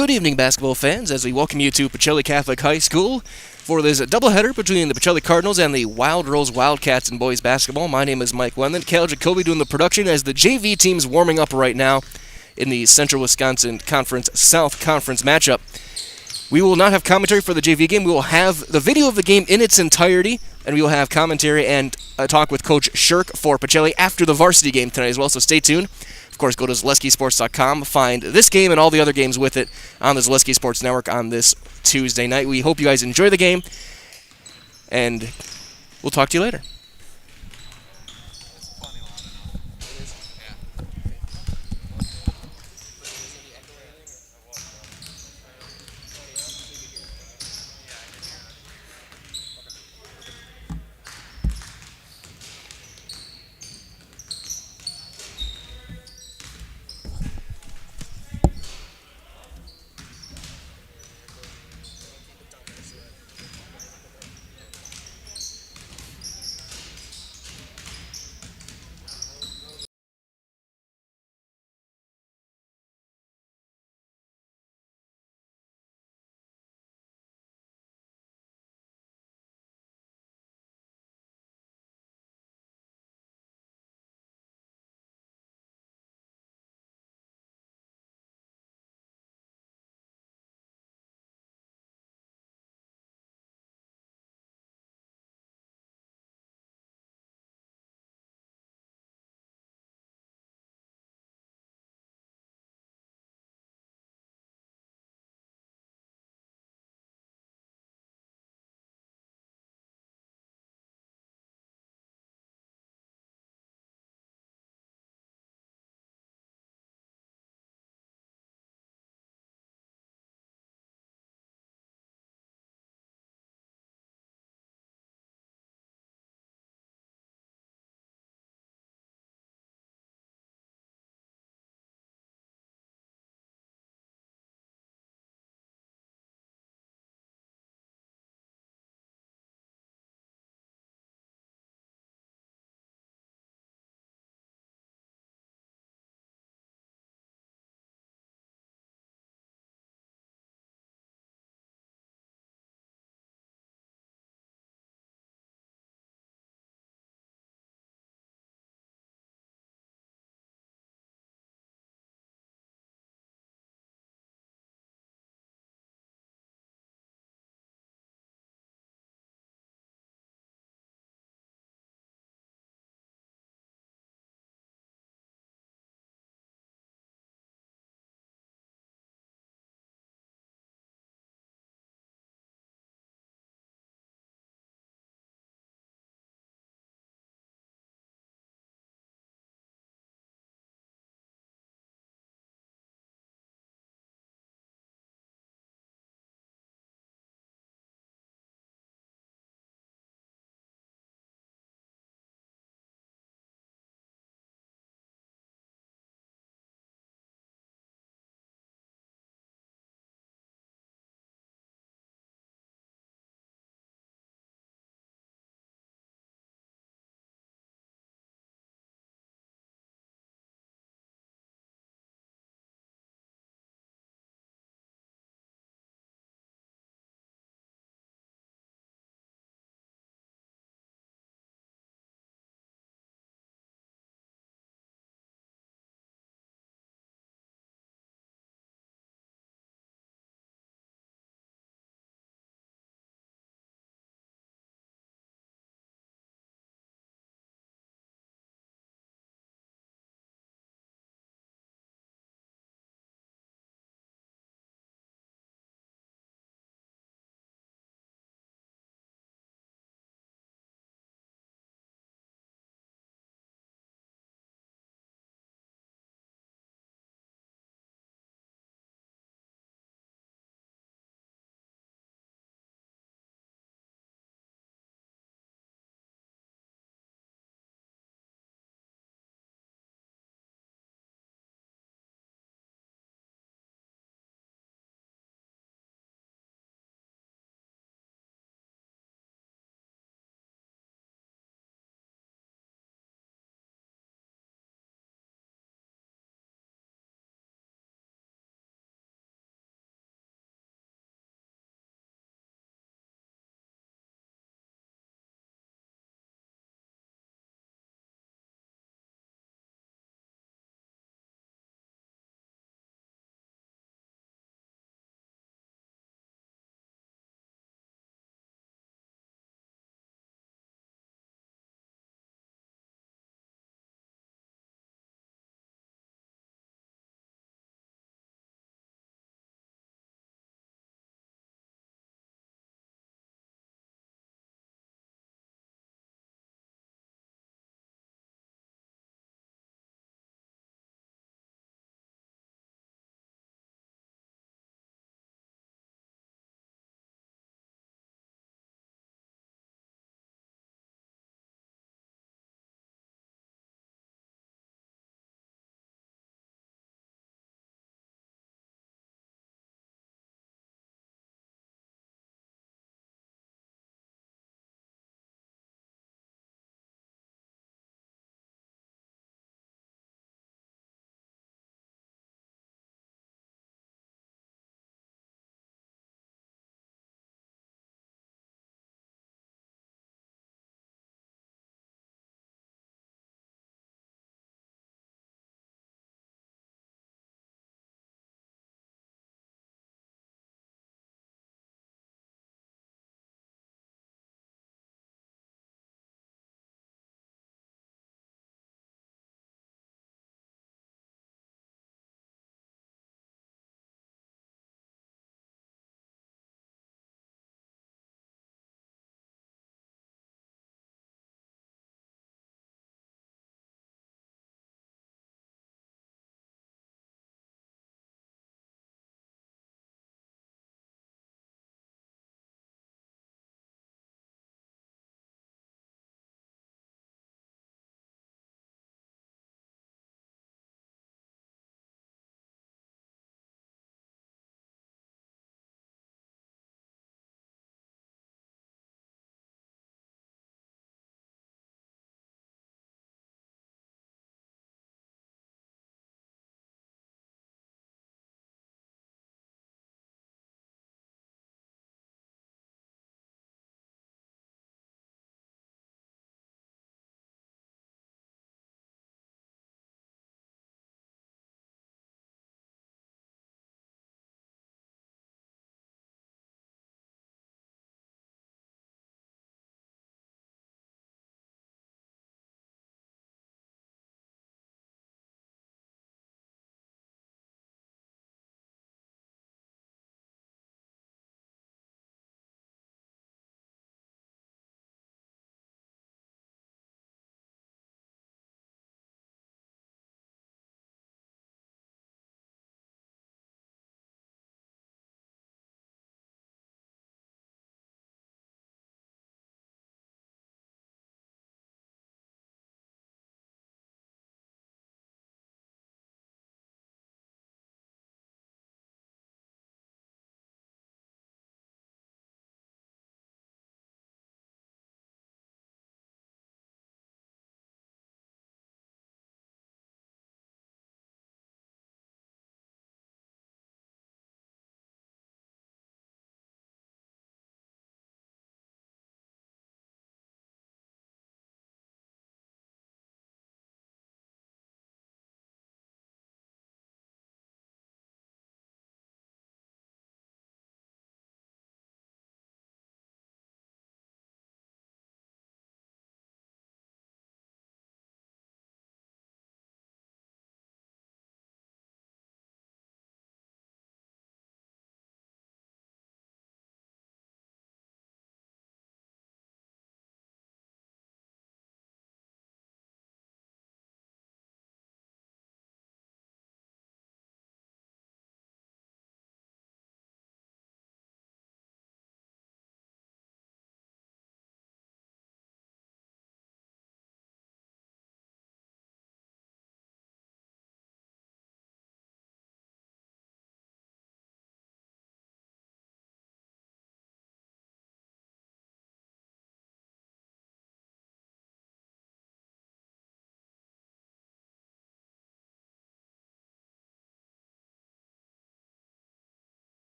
Good evening, basketball fans, as we welcome you to Pacelli Catholic High School for this doubleheader between the Pacelli Cardinals and the Wild Rose Wildcats in boys basketball. My name is Mike Wendland. Cal Jacoby doing the production as the JV team's warming up right now in the Central Wisconsin Conference South Conference matchup. We will not have commentary for the JV game. We will have the video of the game in its entirety, and we will have commentary and a talk with Coach Shirk for Pacelli after the varsity game tonight as well, so stay tuned. Of course, go to ZaleskiSports.com, find this game and all the other games with it on the Zaleski Sports Network on this Tuesday night. We hope you guys enjoy the game, and we'll talk to you later.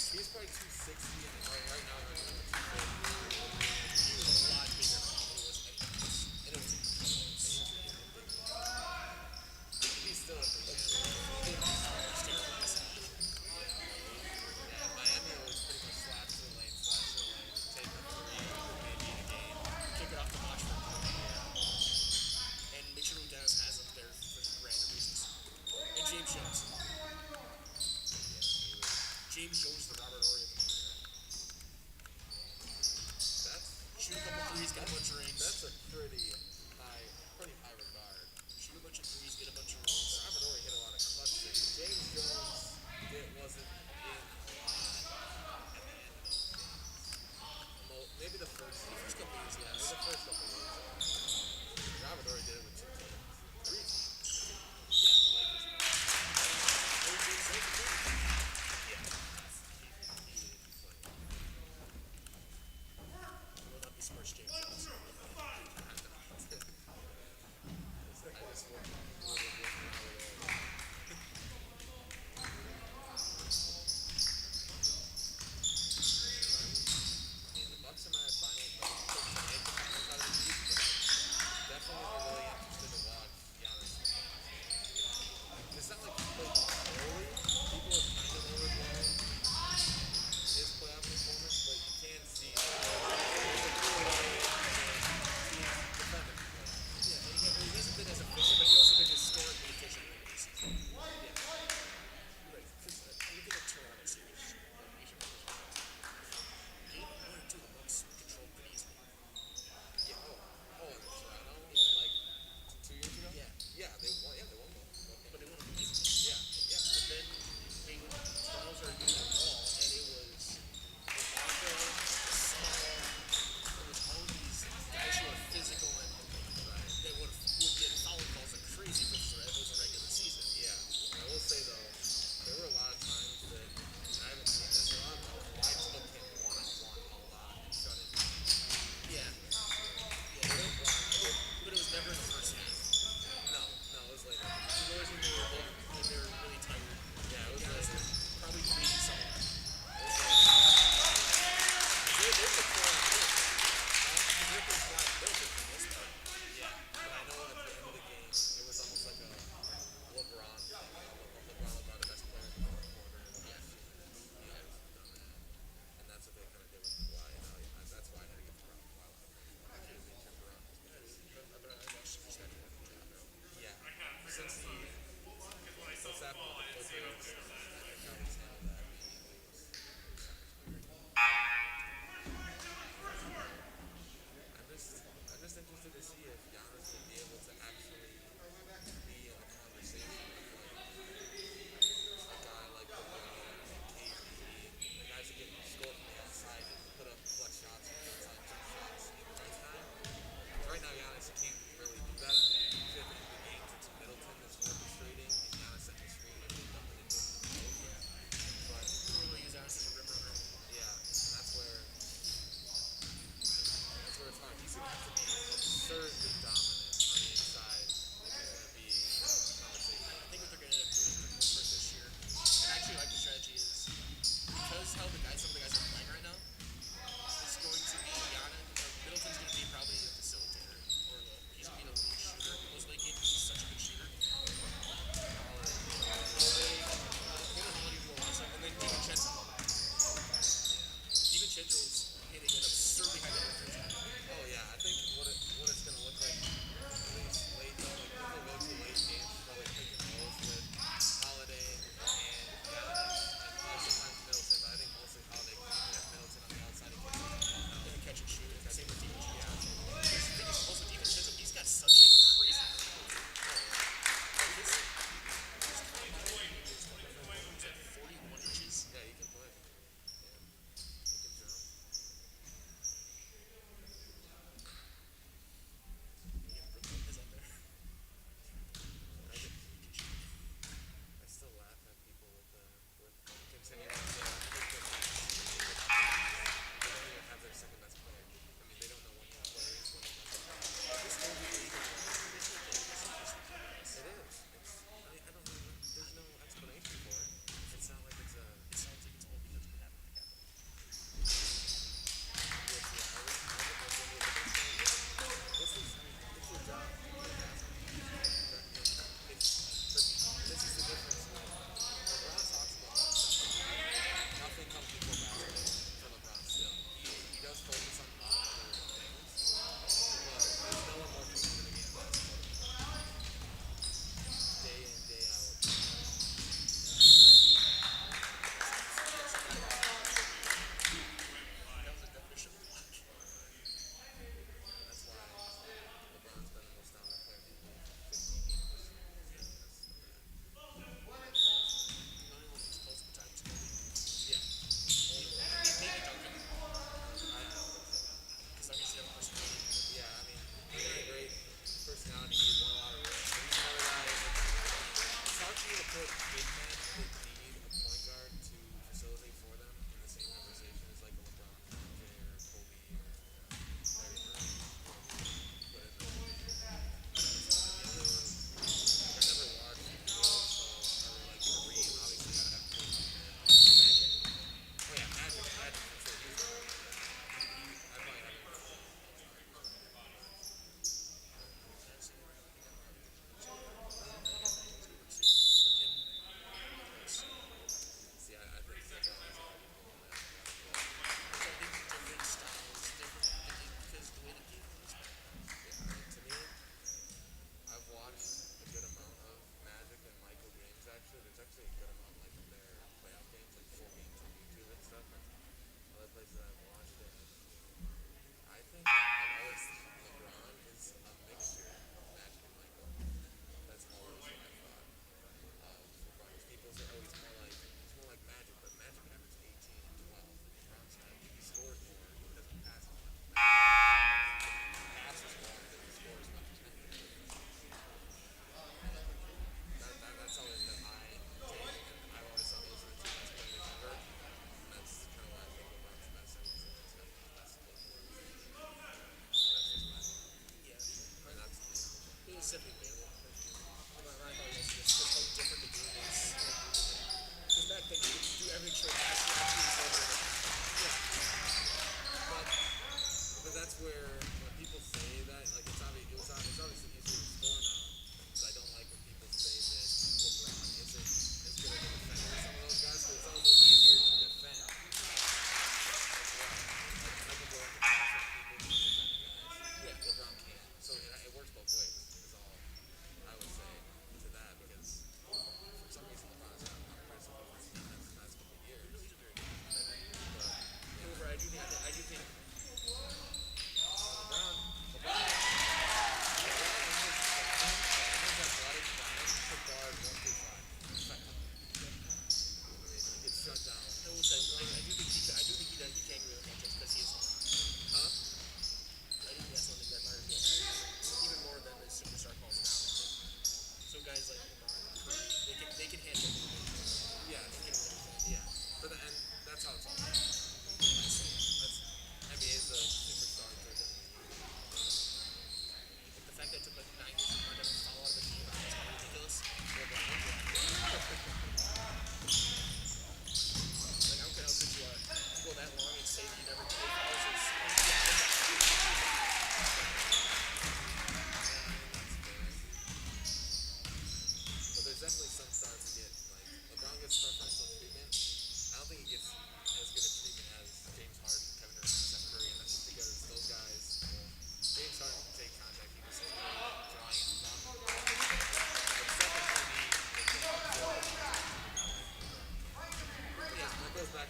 He's probably 260, and right now they're running 240. He was a lot bigger than he was, and it was he's still a big man. Yeah, in Miami, it was pretty much slash to the lane, take a three, maybe in a game, kick it off the watch for a and make sure Dennis has up there for random reasons. And James Jones. James Jones, the Robert Ory of the moment here. Shoot a couple threes, get a bunch of rings. That's a pretty high regard. Shoot a bunch of threes, get a bunch of rings. Robert Ory hit a lot of clutch things. James Jones wasn't in a lot at the end of those games. Maybe the first couple years, yes. Maybe the first couple years. Robert Ory did it with 2 teams. 3 teams. Yeah, the Lakers. Yeah. Will not be Spurs James Jones.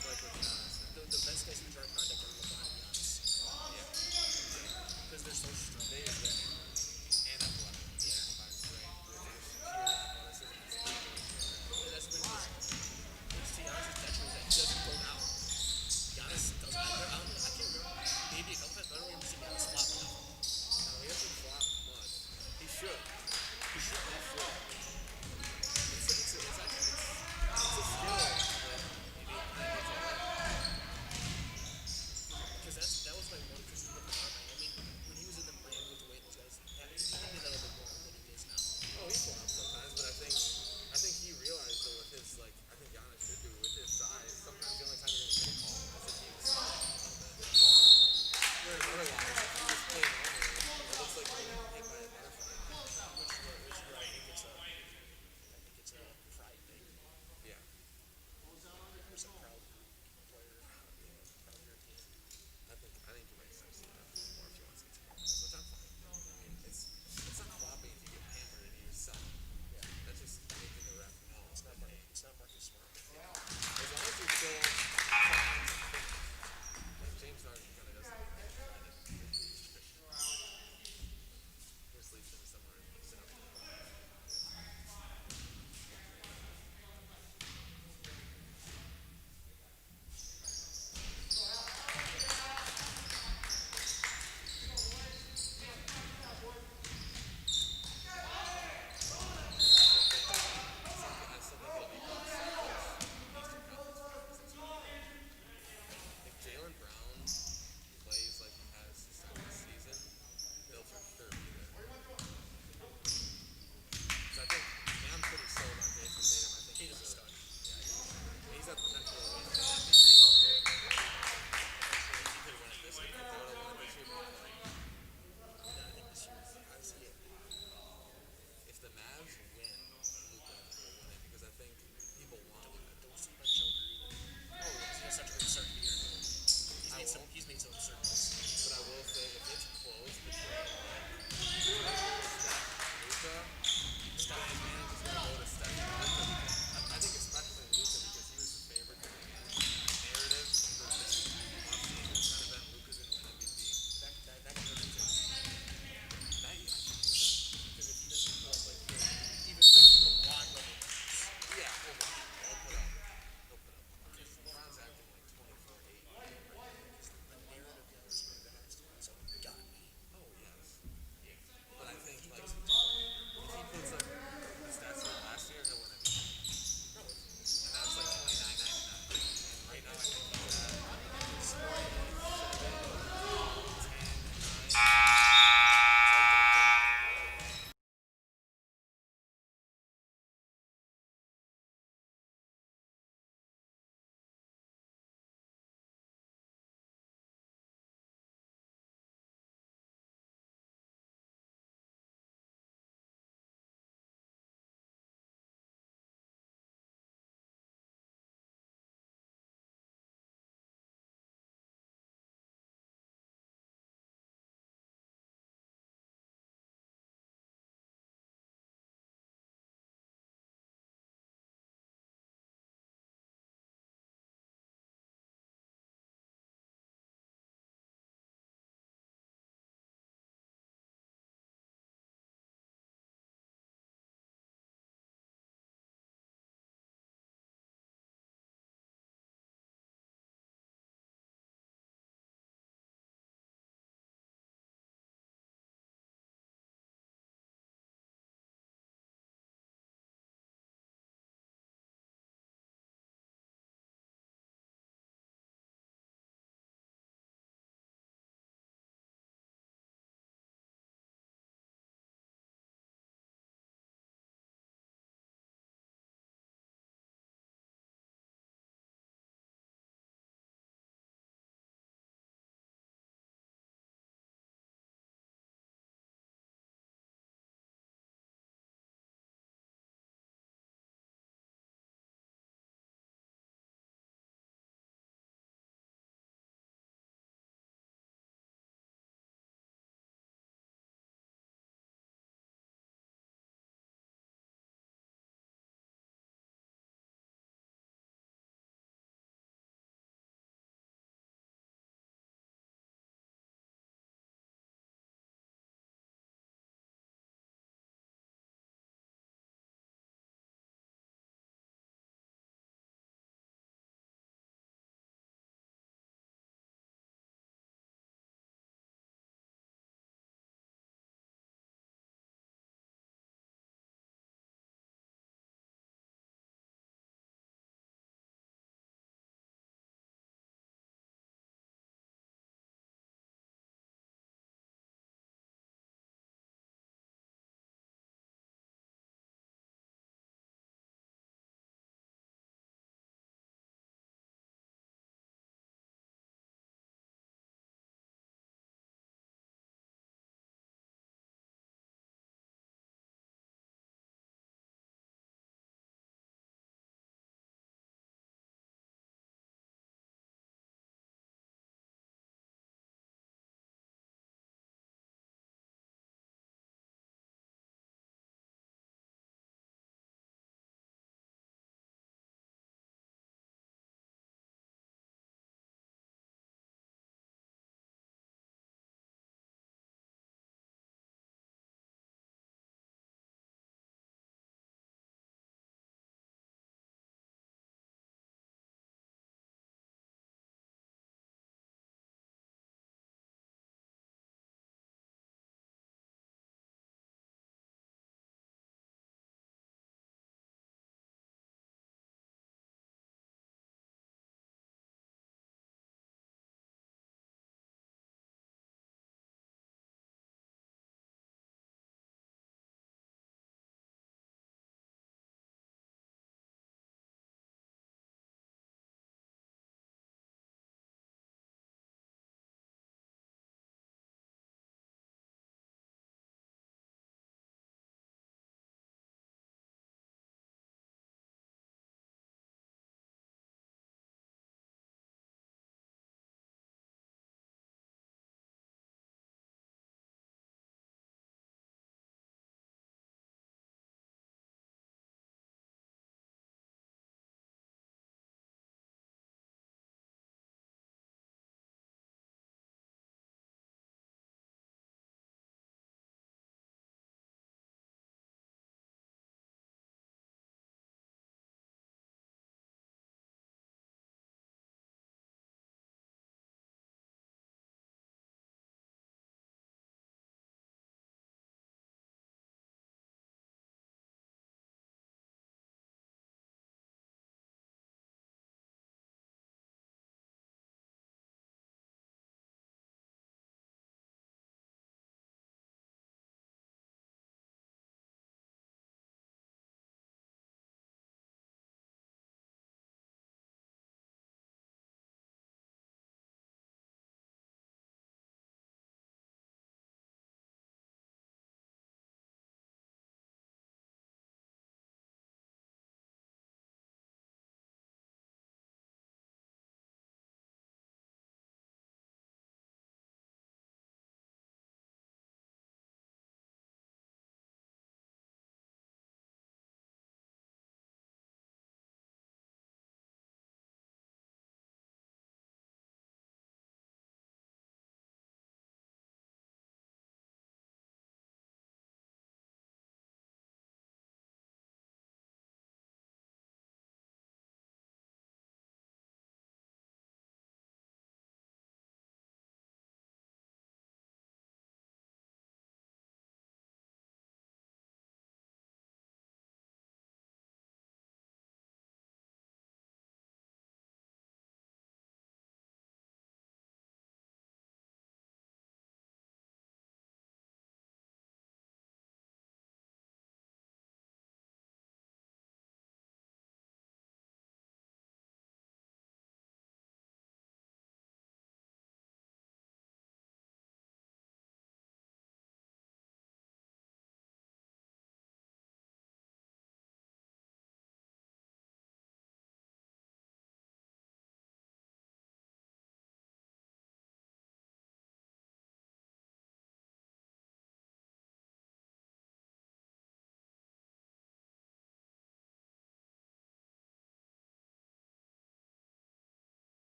feel like with Giannis, the best guys who direct contact are LeBron and Giannis. Because they're so strong. They and athletic. Yeah. Combined strength with just pure athleticism and speed. And that's been his, it's to Giannis' detriment that he doesn't go down. Giannis does. I can't remember. Maybe a couple times, but I don't remember seeing Giannis flop enough. No, he doesn't flop much. He should. He should. He should. It's a skill, but maybe it kind of gets away. Because that was my one critique of LeBron Miami when he was in the Miami with Dwayne. Those guys,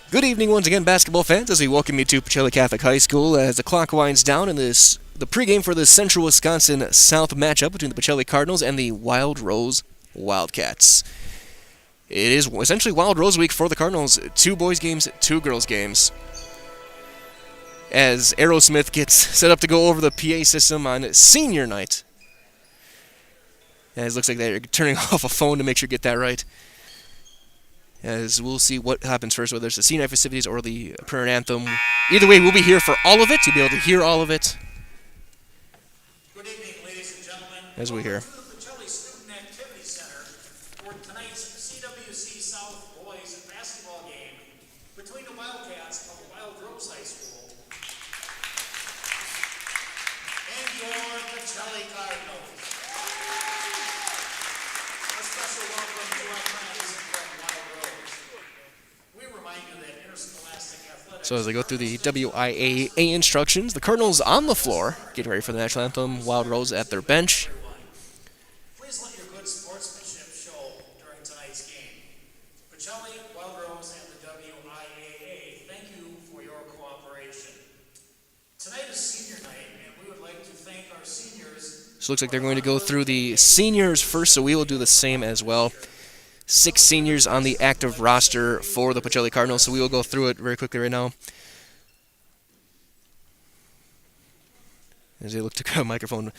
Good evening once again, basketball fans, as we welcome you to Pacelli Catholic High School as the clock winds down in the pregame for the Central Wisconsin South matchup between the Pacelli Cardinals and the Wild Rose Wildcats. It is essentially Wild Rose Week for the Cardinals. 2 boys games, 2 girls games. As Aerosmith gets set up to go over the PA system on senior night. As it looks like they're turning off a phone to make sure you get that right. As we'll see what happens first, whether it's the senior festivities or the prayer anthem. Either way, we'll be here for all of it. You'll be able to hear all of it. Good evening, ladies and gentlemen. As we hear. Welcome to the Pacelli Student Activity Center for tonight's CWC South boys basketball game between the Wildcats of Wild Rose High School and your Pacelli Cardinals. A special welcome to our friends from Wild Rose. We remind you that interscholastic athletics. So as they go through the WIAA instructions, the Cardinals on the floor, getting ready for the national anthem. Wild Rose at their bench. Please let your good sportsmanship show during tonight's game. Pacelli, Wild Rose, and the WIAA, thank you for your cooperation. Tonight is senior night, and we would like to thank our seniors. So it looks like they're going to go through the seniors first, so we will do the same as well. 6 seniors on the active roster for the Pacelli Cardinals, so we will go through it very quickly right now. As they look to grab a microphone.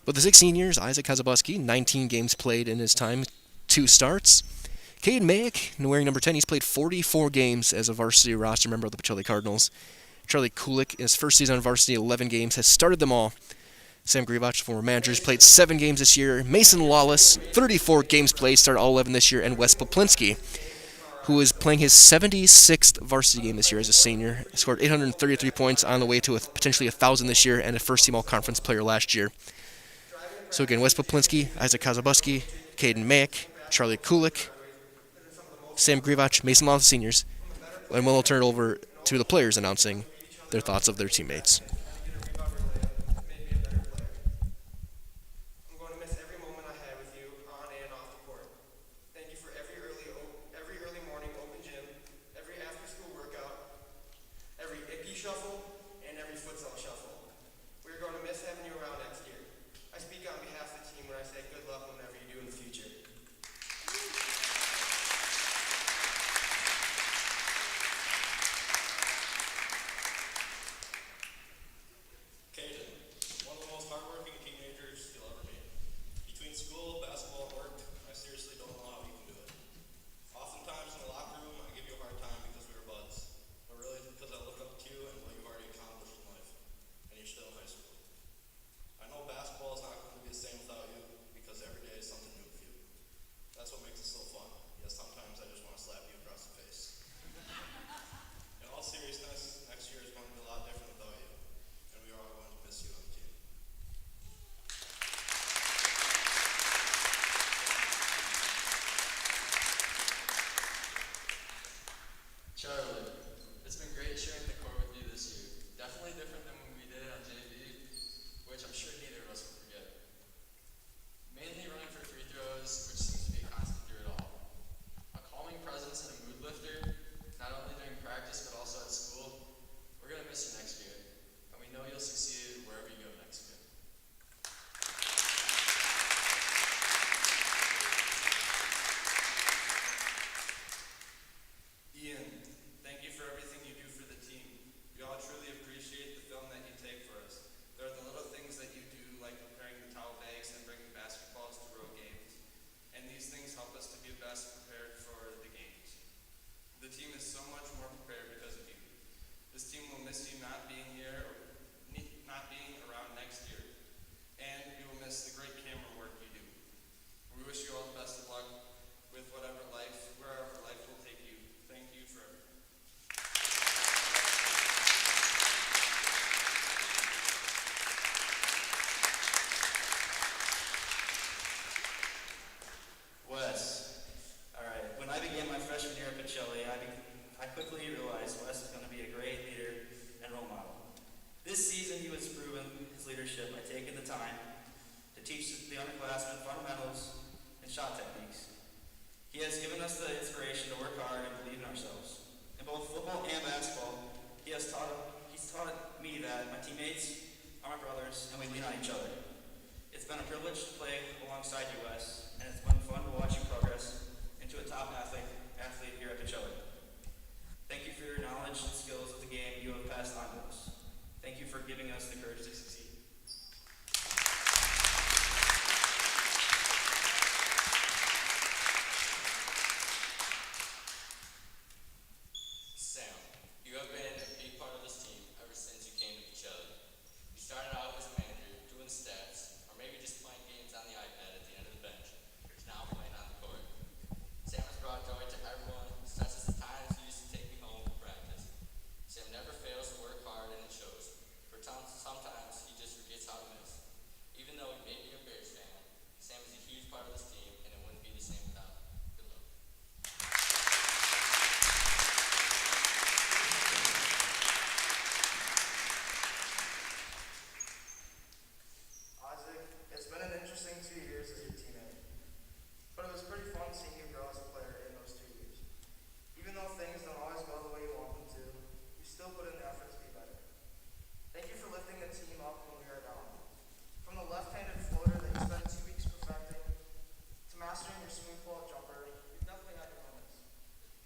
But the 6 seniors, Isaac Kazabuski, 19 games played in his time, 2 starts. Caden Mayick, wearing number 10, he's played 44 games as a varsity roster member of the Pacelli Cardinals. Charlie Kulik, in his first season on varsity, 11 games, has started them all. Sam Grivach, former manager, has played 7 games this year. Mason Lawless, 34 games played, started all 11 this year. And Wes Poplinski, who is playing his 76th varsity game this year as a senior. Scored 833 points on the way to potentially 1,000 this year and a first-team all-conference player last year. So again, Wes Poplinski, Isaac Kazabuski, Caden Mayick, Charlie Kulik, Sam Grivach, Mason Lawless seniors. And we'll turn it over to the players announcing their thoughts of their teammates. Shuffle and every futsal shuffle. We're going to miss having you around next year. I speak on behalf of the team when I say good luck whenever you do in the future. knowledge and skills of the game you have passed on to us. Thank you for giving us the courage to succeed. Sam, you have been a big part of this team ever since you came to Pacelli. You started out as a manager, doing stats, or maybe just playing games on the iPad at the end of the bench, to now playing on the court. Sam has brought joy to everyone, such as the times he used to take me home for practice. Sam never fails to work hard, and it shows. Sometimes he just forgets how to miss. Even though he may be a Bears fan, Sam is a huge part of this team, and it wouldn't be the same without him. Good luck. Isaac, it's been an interesting 2 years as your teammate, but it was pretty fun seeing you grow as a player in those 2 years. Even though things don't always go the way you want them to, you still put in the effort to be better. Thank you for lifting the team up when we were down. From the left-handed floater that you spent 2 weeks perfecting, to mastering your smooth ball jumper, you've definitely had your moments.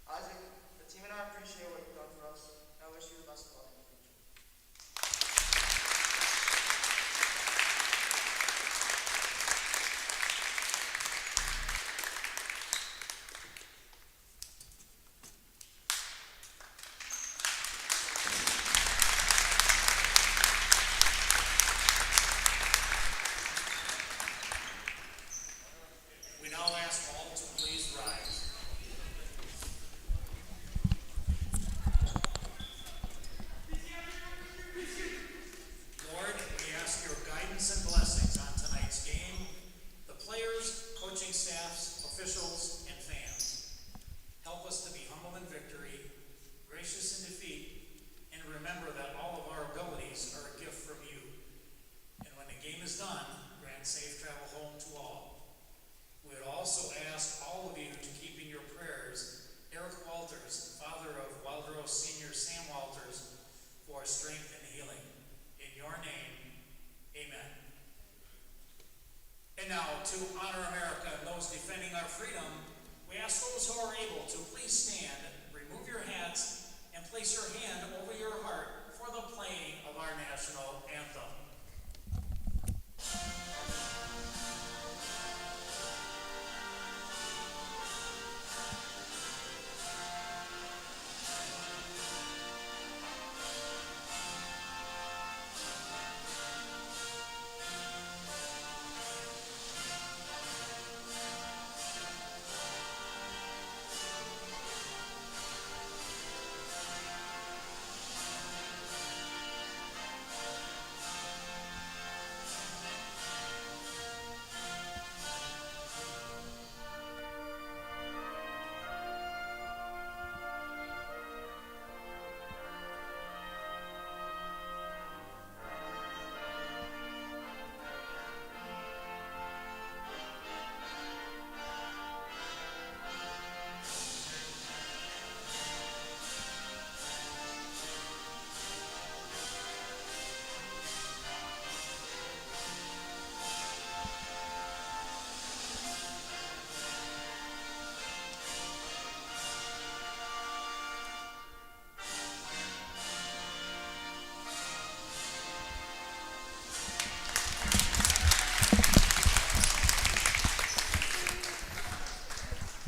Isaac, the team and I appreciate what you've done for us, and I wish you the best of luck in the future. We now ask all to please rise. Lord, we ask your guidance and blessings on tonight's game, the players, coaching staffs, officials, and fans. Help us to be humble in victory, gracious in defeat, and remember that all of our abilities are a gift from you. And when the game is done, grant safe travel home to all. We would also ask all of you to keep in your prayers Eric Walters, father of Wildrose Senior Sam Walters, for strength and healing. In your name, amen. And now, to honor America and those defending our freedom, we ask those who are able to please stand, remove your hats, and place your hand over your heart for the playing of our national anthem.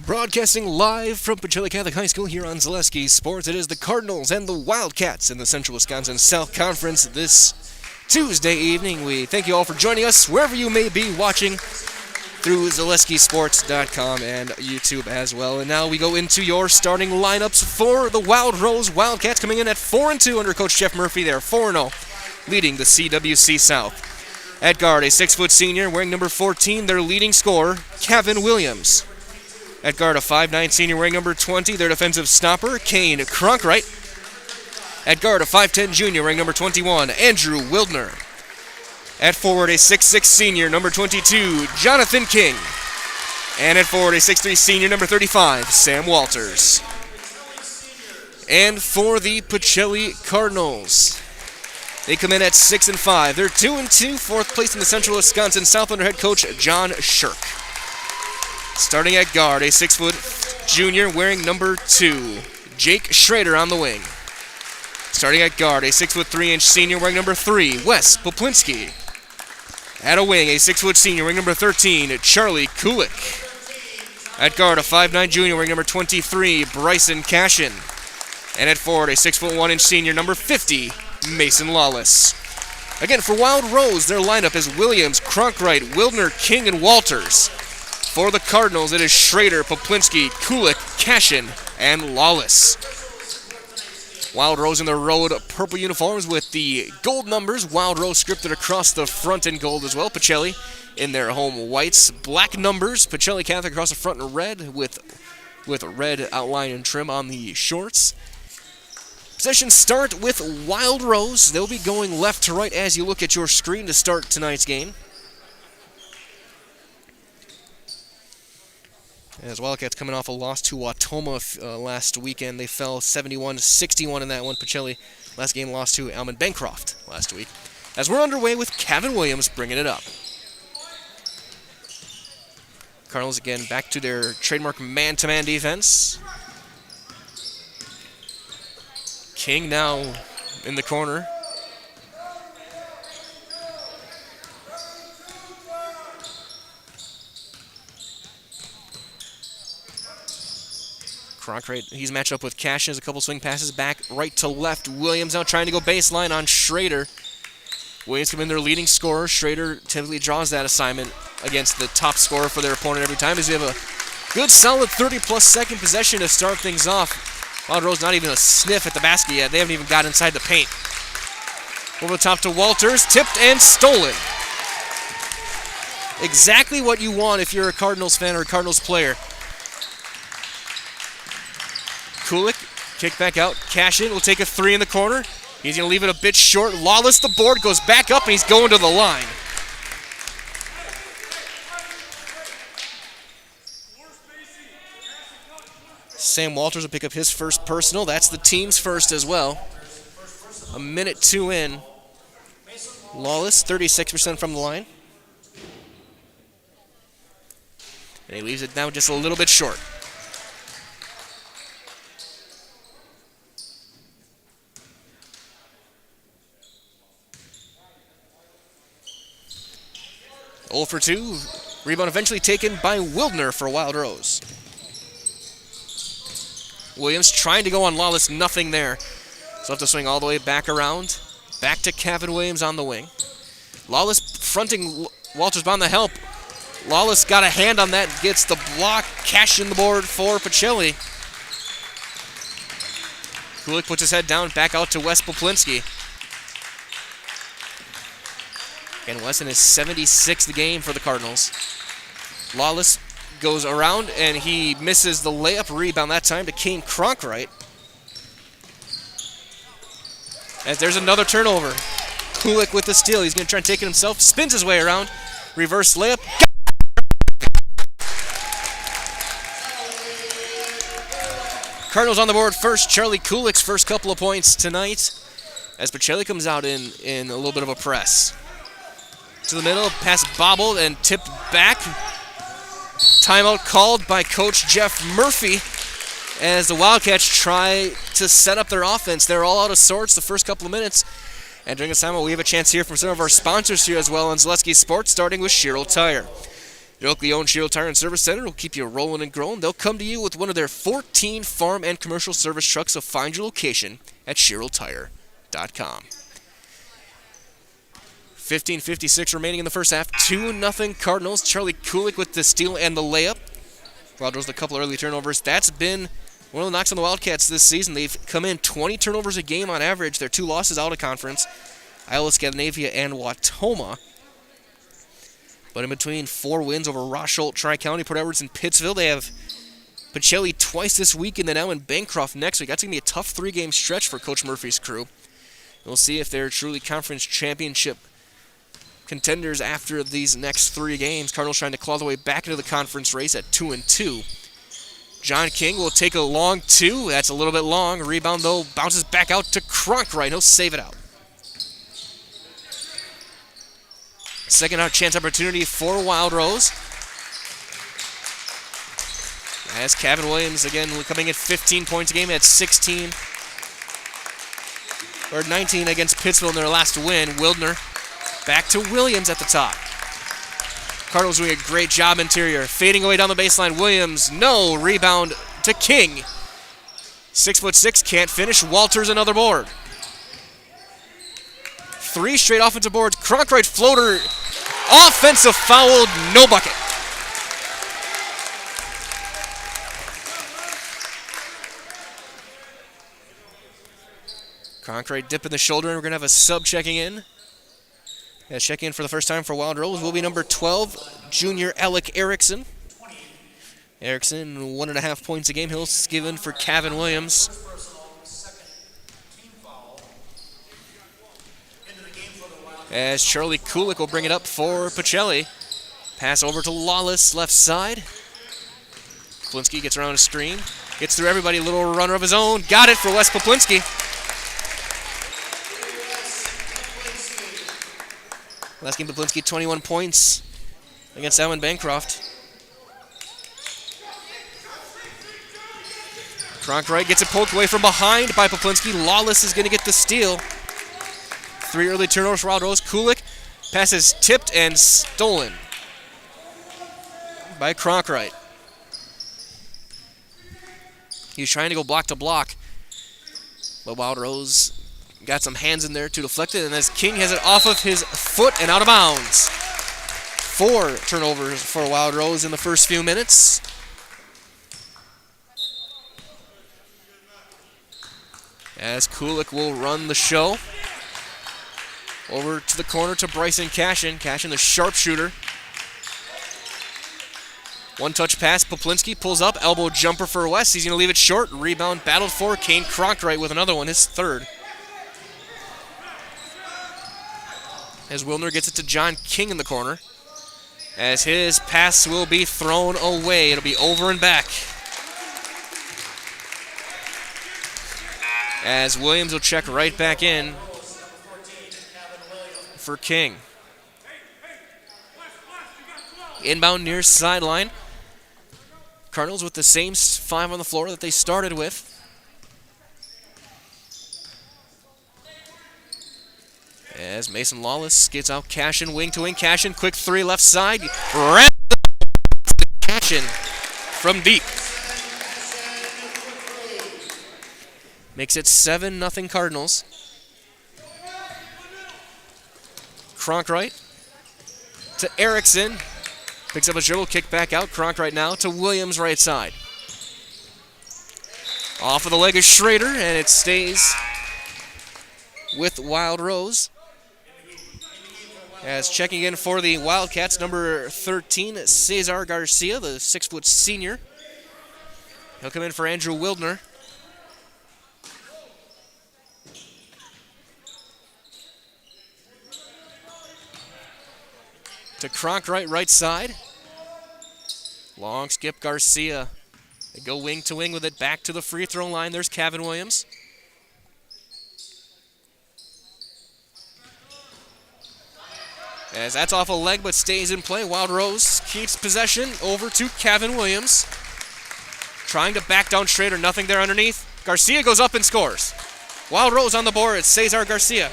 Broadcasting live from Pacelli Catholic High School here on Zaleski Sports. It is the Cardinals and the Wildcats in the Central Wisconsin South Conference this Tuesday evening. We thank you all for joining us wherever you may be watching through ZaleskiSports.com and YouTube as well. And now we go into your starting lineups for the Wild Rose Wildcats, coming in at 4-2 under Coach Jeff Murphy. They are 4-0, leading the CWC South. At guard, a 6-foot senior wearing number 14, their leading scorer, Kevin Williams. At guard, a 5'9 senior wearing number 20, their defensive stopper, Kane Cronkright. At guard, a 5'10 junior wearing number 21, Andrew Wildner. At forward, a 6'6 senior, number 22, Jonathan King. And at forward, a 6'3 senior, number 35, Sam Walters. And for the Pacelli Cardinals, they come in at 6-5. They're 2-2, fourth place in the Central Wisconsin South under head coach John Shirk. Starting at guard, a 6-foot junior wearing number 2, Jake Schrader on the wing. Starting at guard, a 6'3" senior wearing number 3, Wes Poplinski. At a wing, a 6' senior wearing number 13, Charlie Kulik. At guard, a 5'9" junior wearing number 23, Bryson Cashin. And at forward, a 6'1" senior, number 50, Mason Lawless. Again, for Wild Rose, their lineup is Williams, Cronkright, Wildner, King, and Walters. For the Cardinals, it is Schrader, Poplinski, Kulik, Cashin, and Lawless. Wild Rose in their road purple uniforms with the gold numbers. Wild Rose scripted across the front in gold as well. Pacelli in their home whites. Black numbers. Pacelli Catholic across the front in red with red outline and trim on the shorts. Possessions start with Wild Rose. They'll be going left to right as you look at your screen to start tonight's game. As Wildcats coming off a loss to Wautoma last weekend. They fell 71-61 in that one. Pacelli last game lost to Almond Bancroft last week. As we're underway with Kevin Williams bringing it up. Cardinals again back to their trademark man-to-man defense. King now in the corner. Cronkright, he's matched up with Cash. Has a couple swing passes back right to left. Williams now trying to go baseline on Schrader. Williams come in their leading scorer. Schrader typically draws that assignment against the top scorer for their opponent every time, as we have a good solid 30-plus second possession to start things off. Wild Rose not even a sniff at the basket yet. They haven't even got inside the paint. Over the top to Walters. Tipped and stolen. Exactly what you want if you're a Cardinals fan or a Cardinals player. Kulik, kick back out. Cashin will take a 3 in the corner. He's going to leave it a bit short. Lawless, the board, goes back up, and he's going to the line. Sam Walters will pick up his first personal. That's the team's first as well. A minute 2 in. Lawless, 36% from the line. And he leaves it now just a little bit short. Oh for 2. Rebound eventually taken by Wildner for Wild Rose. Williams trying to go on Lawless, nothing there. So have to swing all the way back around. Back to Kevin Williams on the wing. Lawless fronting Walters behind the help. Lawless got a hand on that, gets the block, cash in the board for Pacelli. Kulik puts his head down, back out to Wes Poplinski. And Wes in his 76th game for the Cardinals. Lawless goes around, and he misses the layup. Rebound that time to King Cronkright. As there's another turnover. Kulik with the steal. He's going to try and take it himself. Spins his way around. Reverse layup. Cardinals on the board first. Charlie Kulik's first couple of points tonight. As Pacelli comes out in a little bit of a press. To the middle, pass bobbled and tipped back. Timeout called by Coach Jeff Murphy as the Wildcats try to set up their offense. They're all out of sorts the first couple of minutes. And during this time, we have a chance to hear from some of our sponsors here as well on Zaleski Sports, starting with Sherrill Tire. Your locally owned Sherrill Tire and Service Center will keep you rolling and growing. They'll come to you with one of their 14 farm and commercial service trucks, so find your location at SherrillTire.com. 15:56 remaining in the first half. 2-0 Cardinals. Charlie Kulik with the steal and the layup. Wild Rose with a couple early turnovers. That's been one of the knocks on the Wildcats this season. They've come in 20 turnovers a game on average. Their 2 losses out of conference, Iowa, Scandinavia, and Wautoma. But in between 4 wins over Rosholt, Tri-County, Port Edwards, and Pittsville, they have Pacelli twice this week and then now in Bancroft next week. That's going to be a tough 3-game stretch for Coach Murphy's crew. We'll see if they're truly conference championship contenders after these next 3 games. Cardinals trying to claw their way back into the conference race at 2-2. John King will take a long 2. That's a little bit long. Rebound, though, bounces back out to Cronkright. He'll save it out. Second out chance opportunity for Wild Rose. As Kevin Williams, again, coming at 15 points a game at 16. or 19 against Pittsville in their last win. Wildner back to Williams at the top. Cardinals doing a great job interior. Fading away down the baseline. Williams, no. Rebound to King. 6'6", can't finish. Walters another board. 3 straight offensive boards. Cronkright floater. Offensive foul, no bucket. Cronkright dipping the shoulder, and we're going to have a sub checking in. Yeah, checking in for the first time for Wild Rose will be number 12, junior Alec Erickson. Erickson, 1.5 points a game. He'll give in for Kevin Williams. As Charlie Kulik will bring it up for Pacelli. Pass over to Lawless, left side. Poplinski gets around a screen. Gets through everybody, little runner of his own. Got it for Wes Poplinski. Last game, Poplinski, 21 points against Alvin Bancroft. Cronkright gets it poked away from behind by Poplinski. Lawless is going to get the steal. 3 early turnovers for Wild Rose. Kulik passes tipped and stolen by Cronkright. He was trying to go block to block, but Wild Rose got some hands in there to deflect it, and as King has it off of his foot and out of bounds. 4 turnovers for Wild Rose in the first few minutes. As Kulik will run the show. Over to the corner to Bryson Cashin. Cashin, the sharpshooter. One-touch pass. Poplinski pulls up. Elbow jumper for West. He's going to leave it short. Rebound battled for Kane Cronkright with another one, his third. As Wilner gets it to John King in the corner. As his pass will be thrown away. It'll be over and back. As Williams will check right back in for King. Inbound near sideline. Cardinals with the same 5 on the floor that they started with. As Mason Lawless gets out Cashin, wing to wing. Cashin, quick 3 left side. Cashin from deep. Makes it 7-0 Cardinals. Cronkright to Erickson. Picks up a dribble, kick back out. Cronkright now to Williams right side. Off of the leg of Schrader, and it stays with Wild Rose. As checking in for the Wildcats, number 13, Cesar Garcia, the 6-foot senior. He'll come in for Andrew Wildner. To Cronkright, right side. Long skip Garcia. They go wing to wing with it, back to the free throw line. There's Kevin Williams. As that's off a leg but stays in play. Wild Rose keeps possession over to Kevin Williams. Trying to back down Schrader, nothing there underneath. Garcia goes up and scores. Wild Rose on the board, it's Cesar Garcia.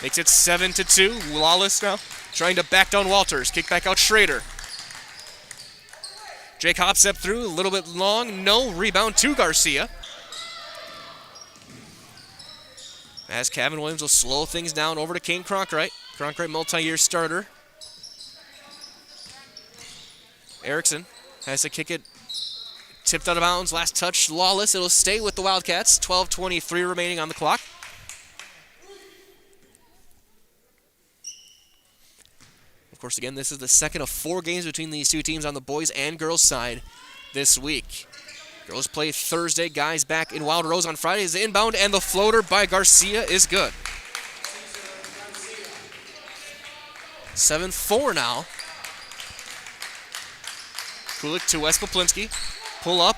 Makes it 7-2. Lawless now trying to back down Walters. Kick back out Schrader. Jake Hopstep through, a little bit long. No, rebound to Garcia. As Kevin Williams will slow things down over to Kane Cronkright. Cronkright, multi-year starter. Erickson has to kick it. Tipped out of bounds. Last touch, Lawless. It'll stay with the Wildcats. 12:23 remaining on the clock. Of course, again, this is the second of 4 games between these two teams on the boys and girls side this week. Girls play Thursday. Guys back in Wild Rose on Friday. Is inbound, and the floater by Garcia is good. 7-4 now. Kulik to Wes Poplinski. Pull up.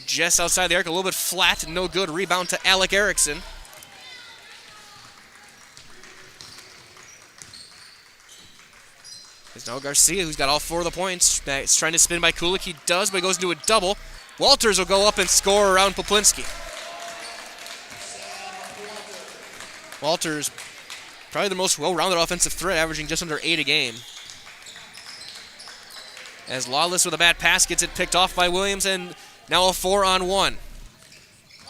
Just outside the arc. A little bit flat. No good. Rebound to Alec Erickson. There's now Garcia, who's got all 4 of the points. It's trying to spin by Kulik. He does, but he goes into a double. Walters will go up and score around Poplinski. Walters, probably the most well-rounded offensive threat, averaging just under 8 a game. As Lawless with a bad pass gets it picked off by Williams, and now a 4-on-1.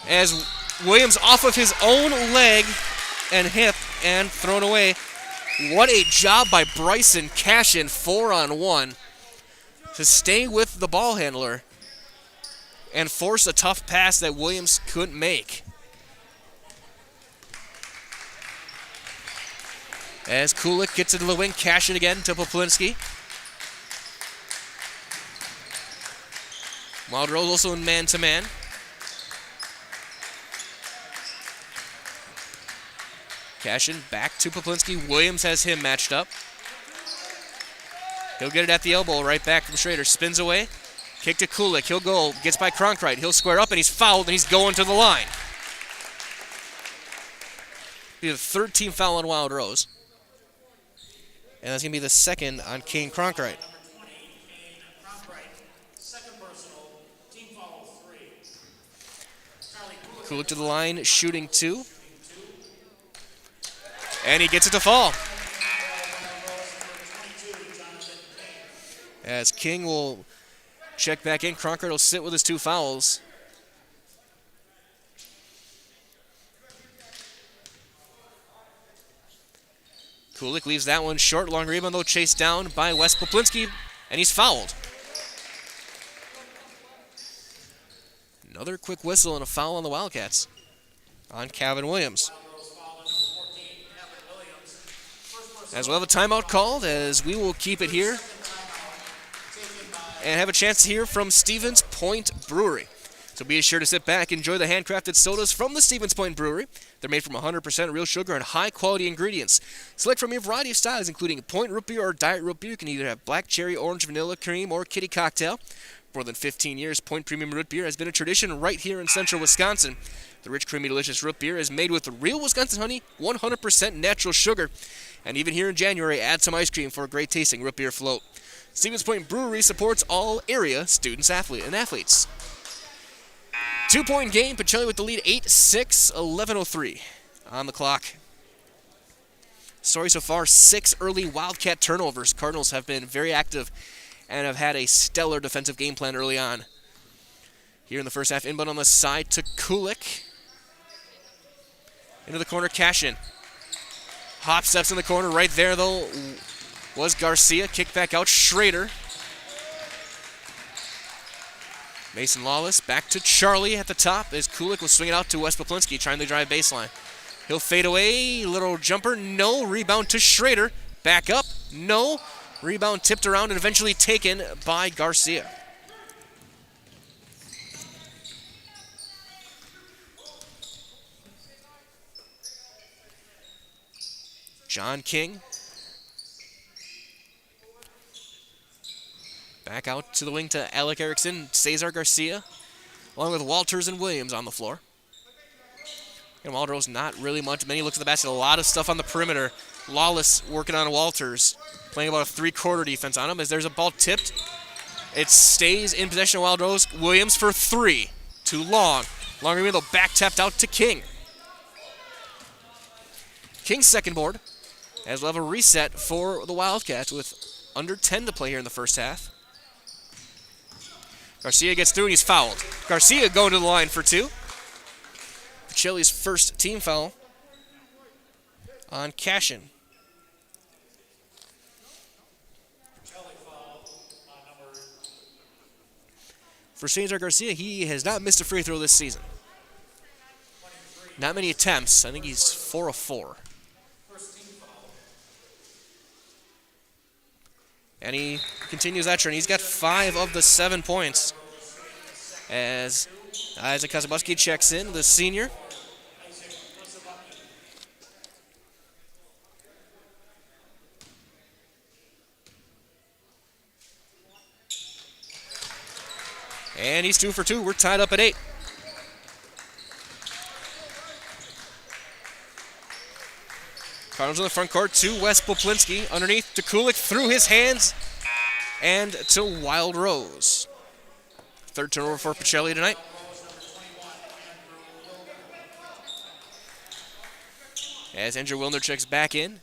As Williams off of his own leg and hip and thrown away. What a job by Bryson Cashin, 4-on-1, to stay with the ball handler and force a tough pass that Williams couldn't make. As Kulik gets into the wing, Cashin again to Poplinski. Wild Rose also in man-to-man. Cashin back to Poplinski. Williams has him matched up. He'll get it at the elbow, right back from Schrader. Spins away. Kick to Kulik. He'll go. Gets by Cronkright. He'll square up, and he's fouled, and he's going to the line. Be the third team foul on Wild Rose. And that's going to be the second on Kane Cronkright. Kulik to the line, shooting 2. And he gets it to fall. As King will check back in, Cronkright will sit with his 2 fouls. Kulik leaves that one short. Long rebound, though, chased down by Wes Poplinski, and he's fouled. Another quick whistle and a foul on the Wildcats on Kevin Williams. As we'll have a timeout called, as we will keep it here and have a chance to hear from Stevens Point Brewery. So be sure to sit back, enjoy the handcrafted sodas from the Stevens Point Brewery. They're made from 100% real sugar and high-quality ingredients. Select from a variety of styles, including Point Root Beer or Diet Root Beer. You can either have black cherry, orange, vanilla, cream, or kitty cocktail. For more than 15 years, Point Premium Root Beer has been a tradition right here in central Wisconsin. The rich, creamy, delicious root beer is made with real Wisconsin honey, 100% natural sugar. And even here in January, add some ice cream for a great tasting root beer float. Stevens Point Brewery supports all area students and athletes. 2-point game, Pacelli with the lead, 8-6, 11:03 on the clock. Story so far, 6 early Wildcat turnovers. Cardinals have been very active and have had a stellar defensive game plan early on. Here in the first half, inbound on the side to Kulik. Into the corner, Cashin. Hop steps in the corner. Right there, though, was Garcia. Kick back out, Schrader. Mason Lawless back to Charlie at the top as Kulik will swing it out to Wes Poplinski, trying to drive baseline. He'll fade away. Little jumper. No. Rebound to Schrader. Back up. No. Rebound tipped around and eventually taken by Garcia. John King. Back out to the wing to Alec Erickson, Cesar Garcia, along with Walters and Williams on the floor. And Walters not really many looks at the basket. A lot of stuff on the perimeter. Lawless working on Walters, playing about a 3-quarter defense on him as there's a ball tipped. It stays in possession of Wild Rose. Williams for 3. Too long. Long rebound, though, back tapped out to King. King's second board, as we'll have a reset for the Wildcats with under 10 to play here in the first half. Garcia gets through and he's fouled. Garcia going to the line for 2. Pacelli's first team foul on Cashin. For Cesar Garcia, he has not missed a free throw this season. Not many attempts. I think he's 4 of 4. And he continues that trend. He's got 5 of the 7 points. As Isaac Kazabuski checks in, the senior. And he's 2 for 2. We're tied up at 8. Cardinals in the front court to Wes Poplinski. Underneath to Kulik, through his hands, and to Wild Rose. Third turnover for Pacelli tonight. As Andrew Wilner checks back in.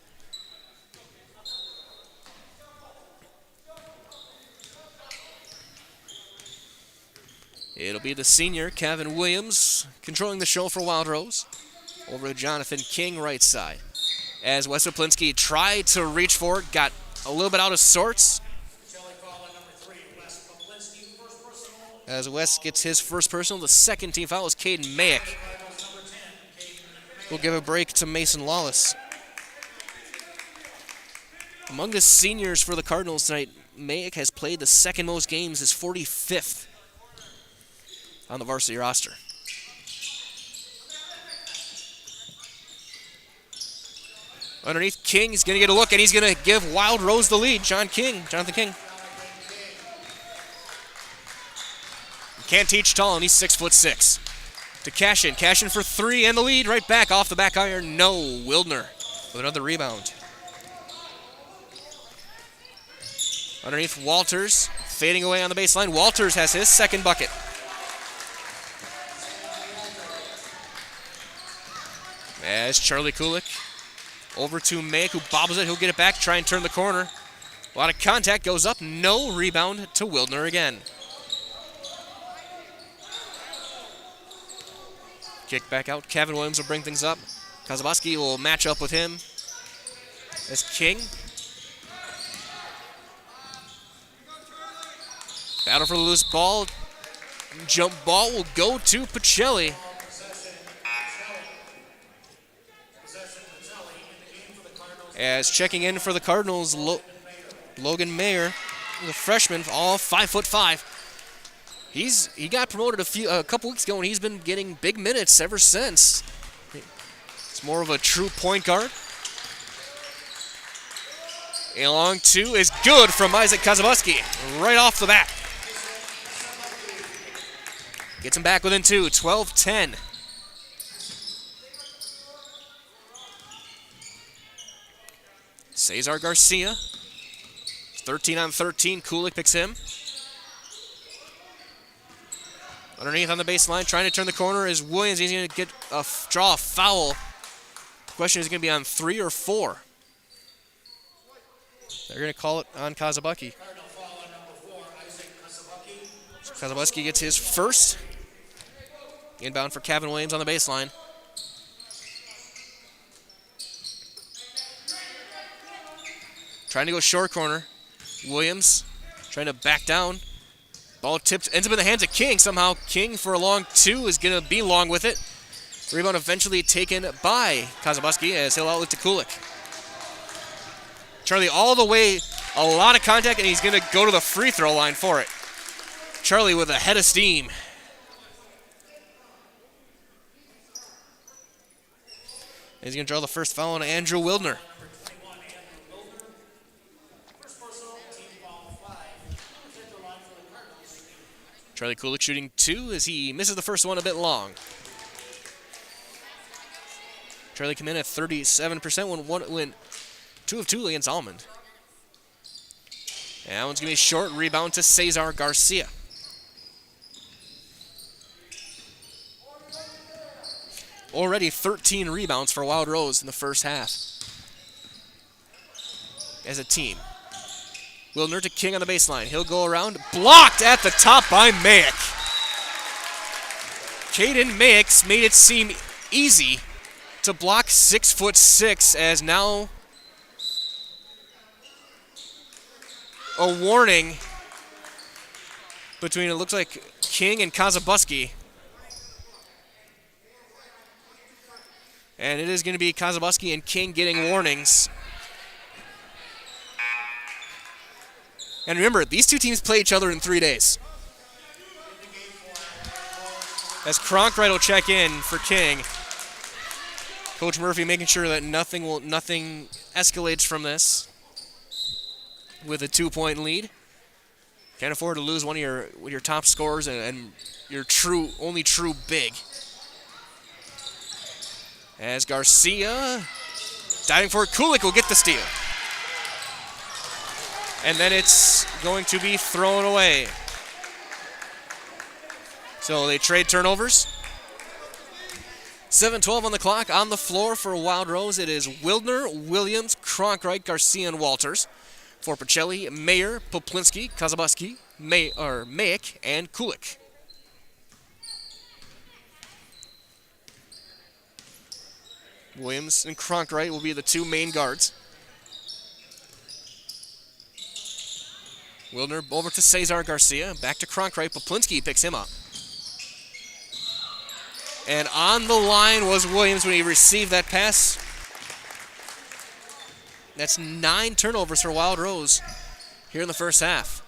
It'll be the senior, Kevin Williams, controlling the show for Wild Rose. Over to Jonathan King, right side. As Wes Oplinski tried to reach for it, got a little bit out of sorts. As Wes gets his first personal, the second team foul is Caden Mayick. We'll give a break to Mason Lawless. Among the seniors for the Cardinals tonight, Mayick has played the second most games, his 45th on the varsity roster. Underneath, King, he's going to get a look, and he's going to give Wild Rose the lead. Jonathan King. Can't teach tall, and he's 6'6". To Cashin for three, and the lead right back off the back iron. No, Wildner with another rebound. Underneath, Walters fading away on the baseline. Walters has his second bucket. As Charlie Kulik over to Mayick, who bobbles it. He'll get it back, try and turn the corner. A lot of contact, goes up. No, rebound to Wildner again. Kick back out. Kevin Williams will bring things up. Kazaboski will match up with him. As King. Battle for the loose ball. Jump ball will go to Pacelli. As checking in for the Cardinals, Logan Mayer, the freshman, all 5'5". He got promoted a couple weeks ago, and he's been getting big minutes ever since. It's more of a true point guard. A long two is good from Isaac Kazabuski right off the bat. Gets him back within two, 12-10. Cesar Garcia, 13 on 13. Kulik picks him. Underneath on the baseline, trying to turn the corner is Williams. He's going to draw a foul. The question is going to be on 3 or 4. They're going to call it on Kazabuski. So Kazabuski gets his first. Inbound for Kevin Williams on the baseline. Trying to go short corner. Williams trying to back down. Ball tipped, ends up in the hands of King. Somehow King for a long two is going to be long with it. Rebound eventually taken by Kazabuski as he'll outlet to Kulik. Charlie all the way, a lot of contact, and he's going to go to the free throw line for it. Charlie with a head of steam. And he's going to draw the first foul on Andrew Wildner. Charlie Kulik shooting two as he misses the first one a bit long. Charlie came in at 37% when 2 of 2 against Almond. And that one's going to be short. Rebound to Cesar Garcia. Already 13 rebounds for Wild Rose in the first half as a team. Wildner to King on the baseline. He'll go around. Blocked at the top by Mayick. Caden Mayick made it seem easy to block 6'6", as now a warning between, it looks like, King and Kazabuski. And it is going to be Kazabuski and King getting warnings. And remember, these two teams play each other in 3 days. As Cronkright will check in for King. Coach Murphy making sure that nothing escalates from this with a 2-point lead. Can't afford to lose one of your top scorers and your only true big. As Garcia diving for it, Kulik will get the steal. And then it's going to be thrown away. So they trade turnovers. 7:12 on the clock. On the floor for Wild Rose, it is Wildner, Williams, Cronkright, Garcia, and Walters. For Pacelli, Mayer, Poplinski, Kazabuski, Mayek, and Kulik. Williams and Cronkright will be the two main guards. Wildner over to Cesar Garcia. Back to Cronkright. Poplinski picks him up. And on the line was Williams when he received that pass. That's 9 turnovers for Wild Rose here in the first half.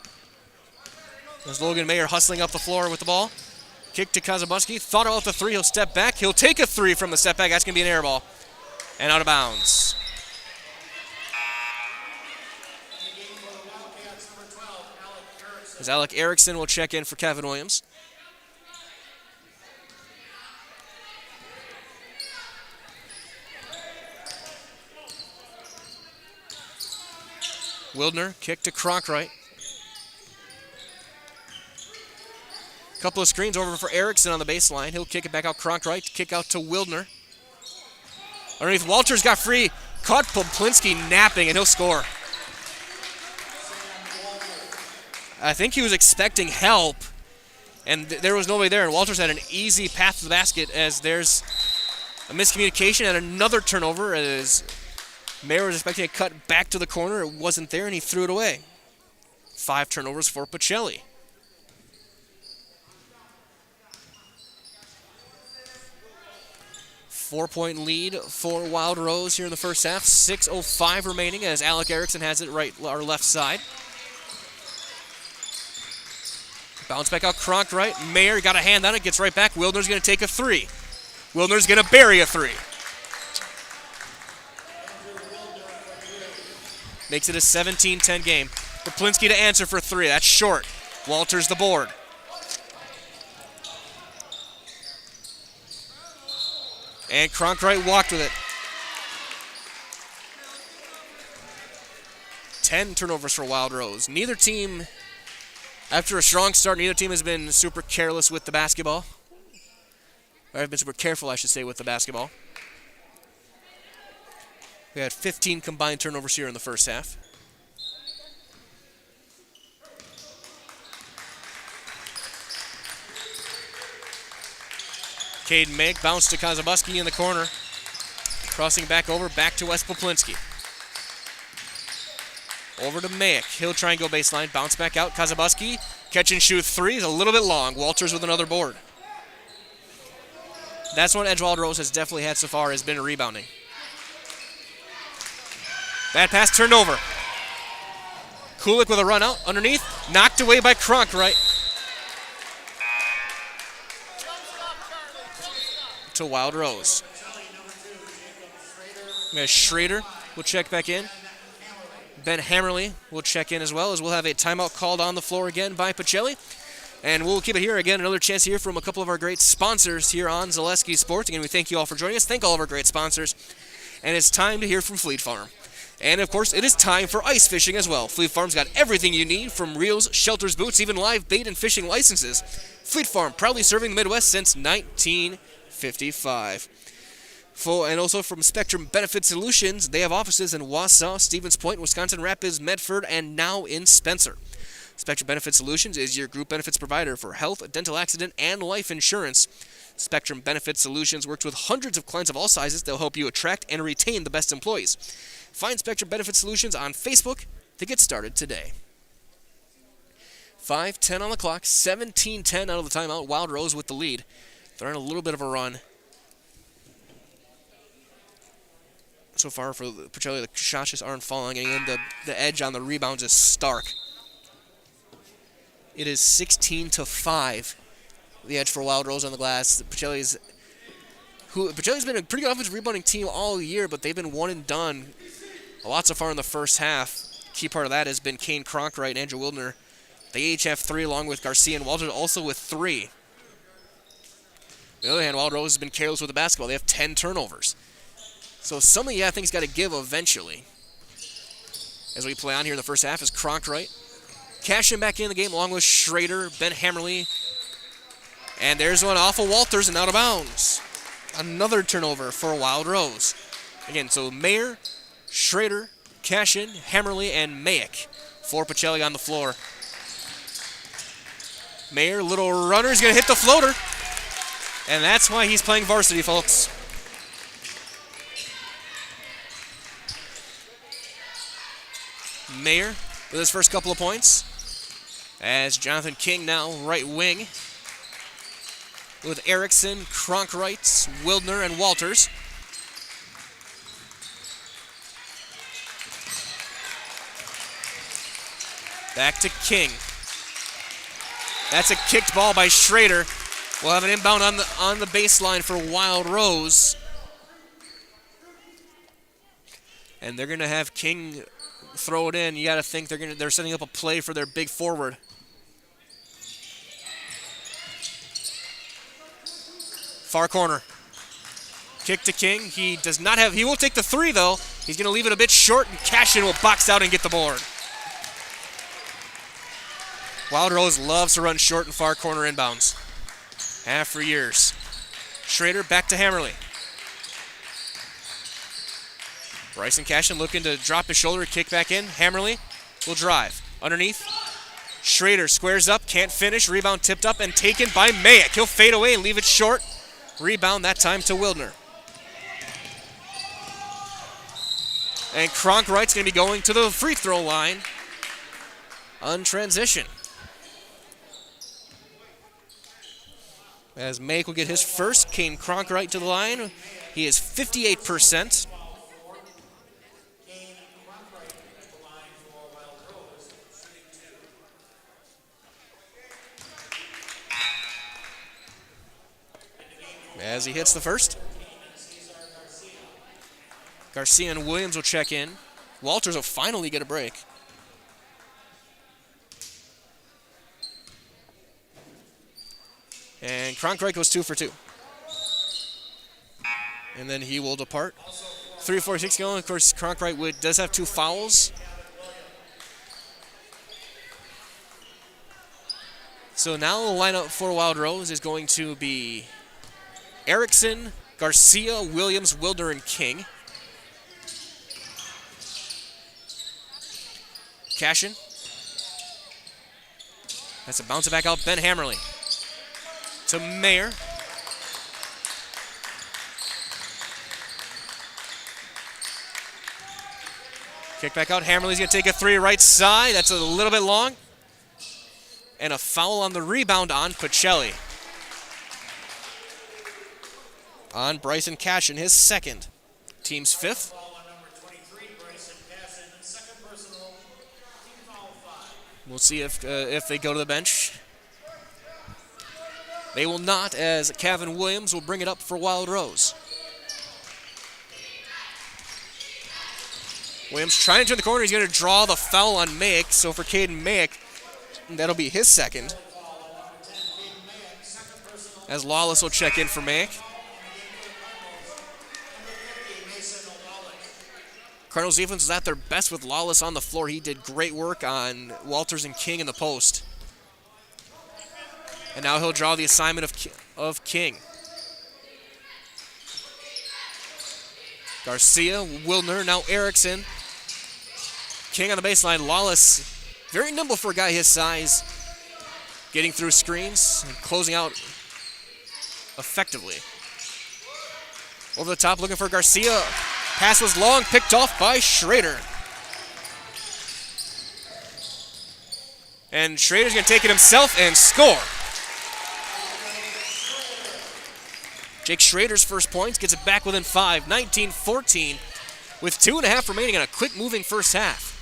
There's Logan Mayer hustling up the floor with the ball. Kick to Kazabuski. Thought about the three. He'll step back. He'll take a three from the step back. That's going to be an air ball. And out of bounds. As Alec Erickson will check in for Kevin Williams. Wildner, kick to Cronkright. Couple of screens over for Erickson on the baseline. He'll kick it back out Cronkright. Kick out to Wildner. Underneath, Walters got free. Caught Poplinski napping, and he'll score. I think he was expecting help, and there was nobody there, and Walters had an easy path to the basket as there's a miscommunication and another turnover as Mayer was expecting a cut back to the corner. It wasn't there, and he threw it away. 5 turnovers for Pacelli. Four-point lead for Wild Rose here in the first half. 6:05 remaining as Alec Erickson has it right or left side. Bounce back out Cronkright. Mayer got a hand on it, gets right back. Wildner's going to take a three. Wildner's going to bury a three. Makes it a 17-10 game. Poplinski to answer for three. That's short. Walters the board. And Cronkright walked with it. 10 turnovers for Wild Rose. Neither team, after a strong start, neither team has been super careless with the basketball. Or have been super careful, I should say, with the basketball. We had 15 combined turnovers here in the first half. Caden Meg bounced to Kazabuski in the corner. Crossing back over, back to Wes Poplinski. Over to Mayek. He'll try and go baseline. Bounce back out. Kazabuski. Catch and shoot three is a little bit long. Walters with another board. That's one edge Wild Rose has definitely had so far, has been rebounding. Bad pass turned over. Kulik with a run out underneath. Knocked away by Cronkright. To Wild Rose. Schrader will check back in. Ben Hammerly will check in as well, as we'll have a timeout called on the floor again by Pacelli. And we'll keep it here again. Another chance here from a couple of our great sponsors here on Zaleski Sports. Again, we thank you all for joining us. Thank all of our great sponsors. And it's time to hear from Fleet Farm. And of course, it is time for ice fishing as well. Fleet Farm's got everything you need, from reels, shelters, boots, even live bait and fishing licenses. Fleet Farm, proudly serving the Midwest since 1955. And also from Spectrum Benefit Solutions, they have offices in Wausau, Stevens Point, Wisconsin Rapids, Medford, and now in Spencer. Spectrum Benefit Solutions is your group benefits provider for health, dental accident, and life insurance. Spectrum Benefit Solutions works with hundreds of clients of all sizes. They'll help you attract and retain the best employees. Find Spectrum Benefit Solutions on Facebook to get started today. 5:10 on the clock, 17-10 out of the timeout. Wild Rose with the lead. They're on a little bit of a run. So far for Pacelli, the shots just aren't falling, and the edge on the rebounds is stark. It is 16-5, the edge for Wild Rose on the glass. Pacelli's been a pretty good offensive rebounding team all year, but they've been one and done a lot so far in the first half. Key part of that has been Kane Cronkright and Andrew Wildner. They each have 3 along with Garcia and Walters also with 3. On the other hand, Wild Rose has been careless with the basketball. They have 10 turnovers. So some of the things got to give eventually. As we play on here in the first half is Cronkright. Cashing back in the game along with Schrader, Ben Hammerly, And there's one off of Walters and out of bounds. Another turnover for Wild Rose. Again, so Mayer, Schrader, Cashin, Hammerly, and Mayick for Pacelli on the floor. Mayer, little runner, is going to hit the floater. And that's why he's playing varsity, folks. Mayer with his first couple of points. As Jonathan King now right wing with Erickson, Cronkright, Wildner, and Walters. Back to King. That's a kicked ball by Schrader. We'll have an inbound on the baseline for Wild Rose. And they're going to have King throw it in. You got to think they're setting up a play for their big forward. Far corner. Kick to King. He won't take the three though. He's going to leave it a bit short, and Cashin will box out and get the board. Wild Rose loves to run short and far corner inbounds. Have for years. Schrader back to Hammerly. Bryson Cashin looking to drop his shoulder, kick back in. Hammerly will drive. Underneath. Schrader squares up, can't finish. Rebound tipped up and taken by Mayick. He'll fade away and leave it short. Rebound that time to Wildner. And Cronkright's going to be going to the free throw line on transition. As Mayick will get his first, came Cronkright to the line. He is 58%. As he hits the first. Garcia and Williams will check in. Walters will finally get a break. And Cronkright goes 2 for 2. And then he will depart. 3:46 going. Of course, Cronkright does have 2 fouls. So now the lineup for Wild Rose is going to be Erickson, Garcia, Williams, Wildner, and King. Cashin. That's a bounce back out. Ben Hammerly. To Mayer. Kick back out. Hammerly's going to take a 3 right side. That's a little bit long. And a foul on the rebound on Pacelli. On Bryson Cashin, his second. Team's 5th. We'll see if they go to the bench. They will not, as Kevin Williams will bring it up for Wild Rose. Williams trying to turn the corner. He's going to draw the foul on Mayick. So for Caden Mayick, that'll be his second. As Lawless will check in for Mayick. Cardinals defense was at their best with Lawless on the floor. He did great work on Walters and King in the post. And now he'll draw the assignment of King. Garcia, Wildner, now Erickson. King on the baseline. Lawless, very nimble for a guy his size. Getting through screens and closing out effectively. Over the top, looking for Garcia. Pass was long, picked off by Schrader. And Schrader's going to take it himself and score. Jake Schrader's first points gets it back within 5, 19-14, with 2.5 remaining in a quick-moving first half.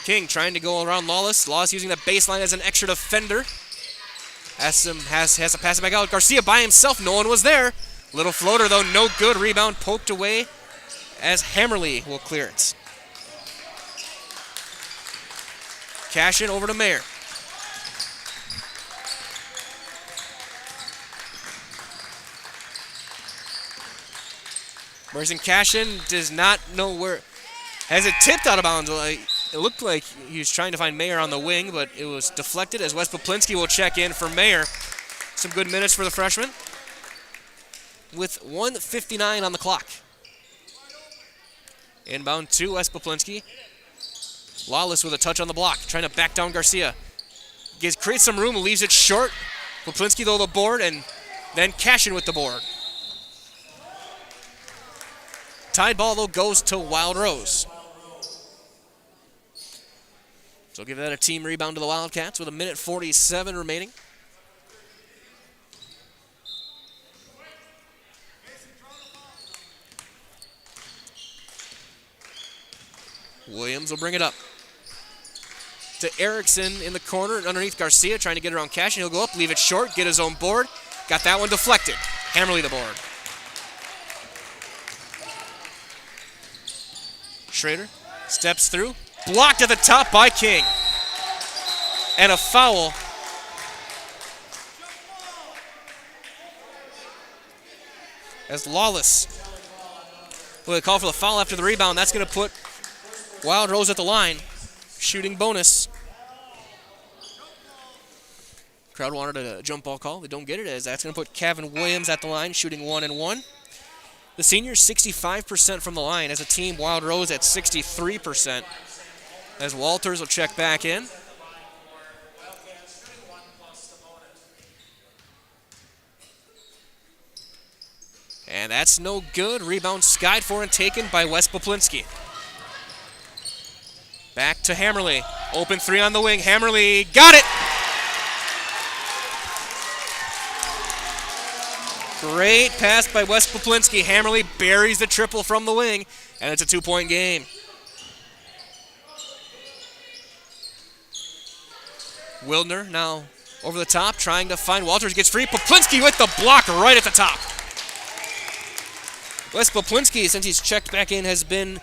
King trying to go around Lawless. Lawless using the baseline as an extra defender. Has to pass it back out. Garcia by himself. No one was there. Little floater, though, no good. Rebound poked away as Hammerly will clear it. Cashin over to Mayer. Bryson Cashin does not know where. Has it tipped out of bounds. It looked like he was trying to find Mayer on the wing, but it was deflected as Wes Poplinski will check in for Mayer. Some good minutes for the freshman with 1:59 on the clock. Inbound to Wes Poplinski. Lawless with a touch on the block, trying to back down Garcia. Creates some room, leaves it short. Poplinski though the board, and then Cashin with the board. Tied ball though goes to Wild Rose. So give that a team rebound to the Wildcats with 1:47 remaining. Williams will bring it up to Erickson in the corner underneath Garcia, trying to get around Cashin. He'll go up, leave it short, get his own board. Got that one deflected. Hammerly the board. Schrader steps through. Blocked at the top by King. And a foul. As Lawless will call for the foul after the rebound. That's going to put Wild Rose at the line. Shooting bonus. Crowd wanted a jump ball call. They don't get it, as that's going to put Kevin Williams at the line, shooting 1-1. The seniors 65% from the line. As a team, Wild Rose at 63%. As Walters will check back in. And that's no good. Rebound skied for and taken by Wes Poplinski. Back to Hammerly. Open three on the wing. Hammerly got it! Great pass by Wes Poplinski. Hammerly buries the triple from the wing, and it's a 2-point game. Wildner now over the top, trying to find Walters. Gets free. Poplinski with the block right at the top. Wes Poplinski, since he's checked back in, has been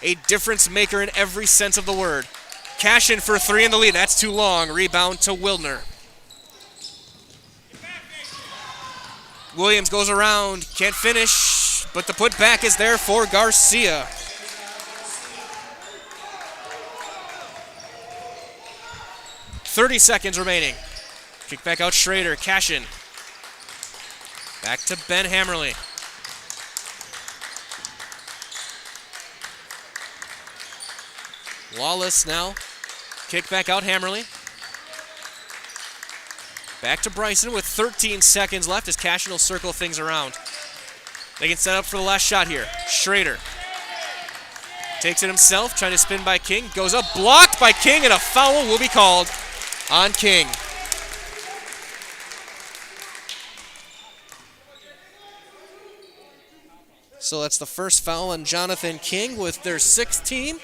a difference maker in every sense of the word. Cashin for three in the lead. That's too long. Rebound to Wildner. Williams goes around. Can't finish, but the putback is there for Garcia. .30 seconds remaining. Kick back out Schrader. Cashin. Back to Ben Hammerly. Lawless now. Kick back out Hammerly. Back to Bryson with 13 seconds left as Cashin will circle things around. They can set up for the last shot here. Schrader takes it himself, trying to spin by King. Goes up, blocked by King, and a foul will be called on King. So that's the first foul on Jonathan King with their sixth team,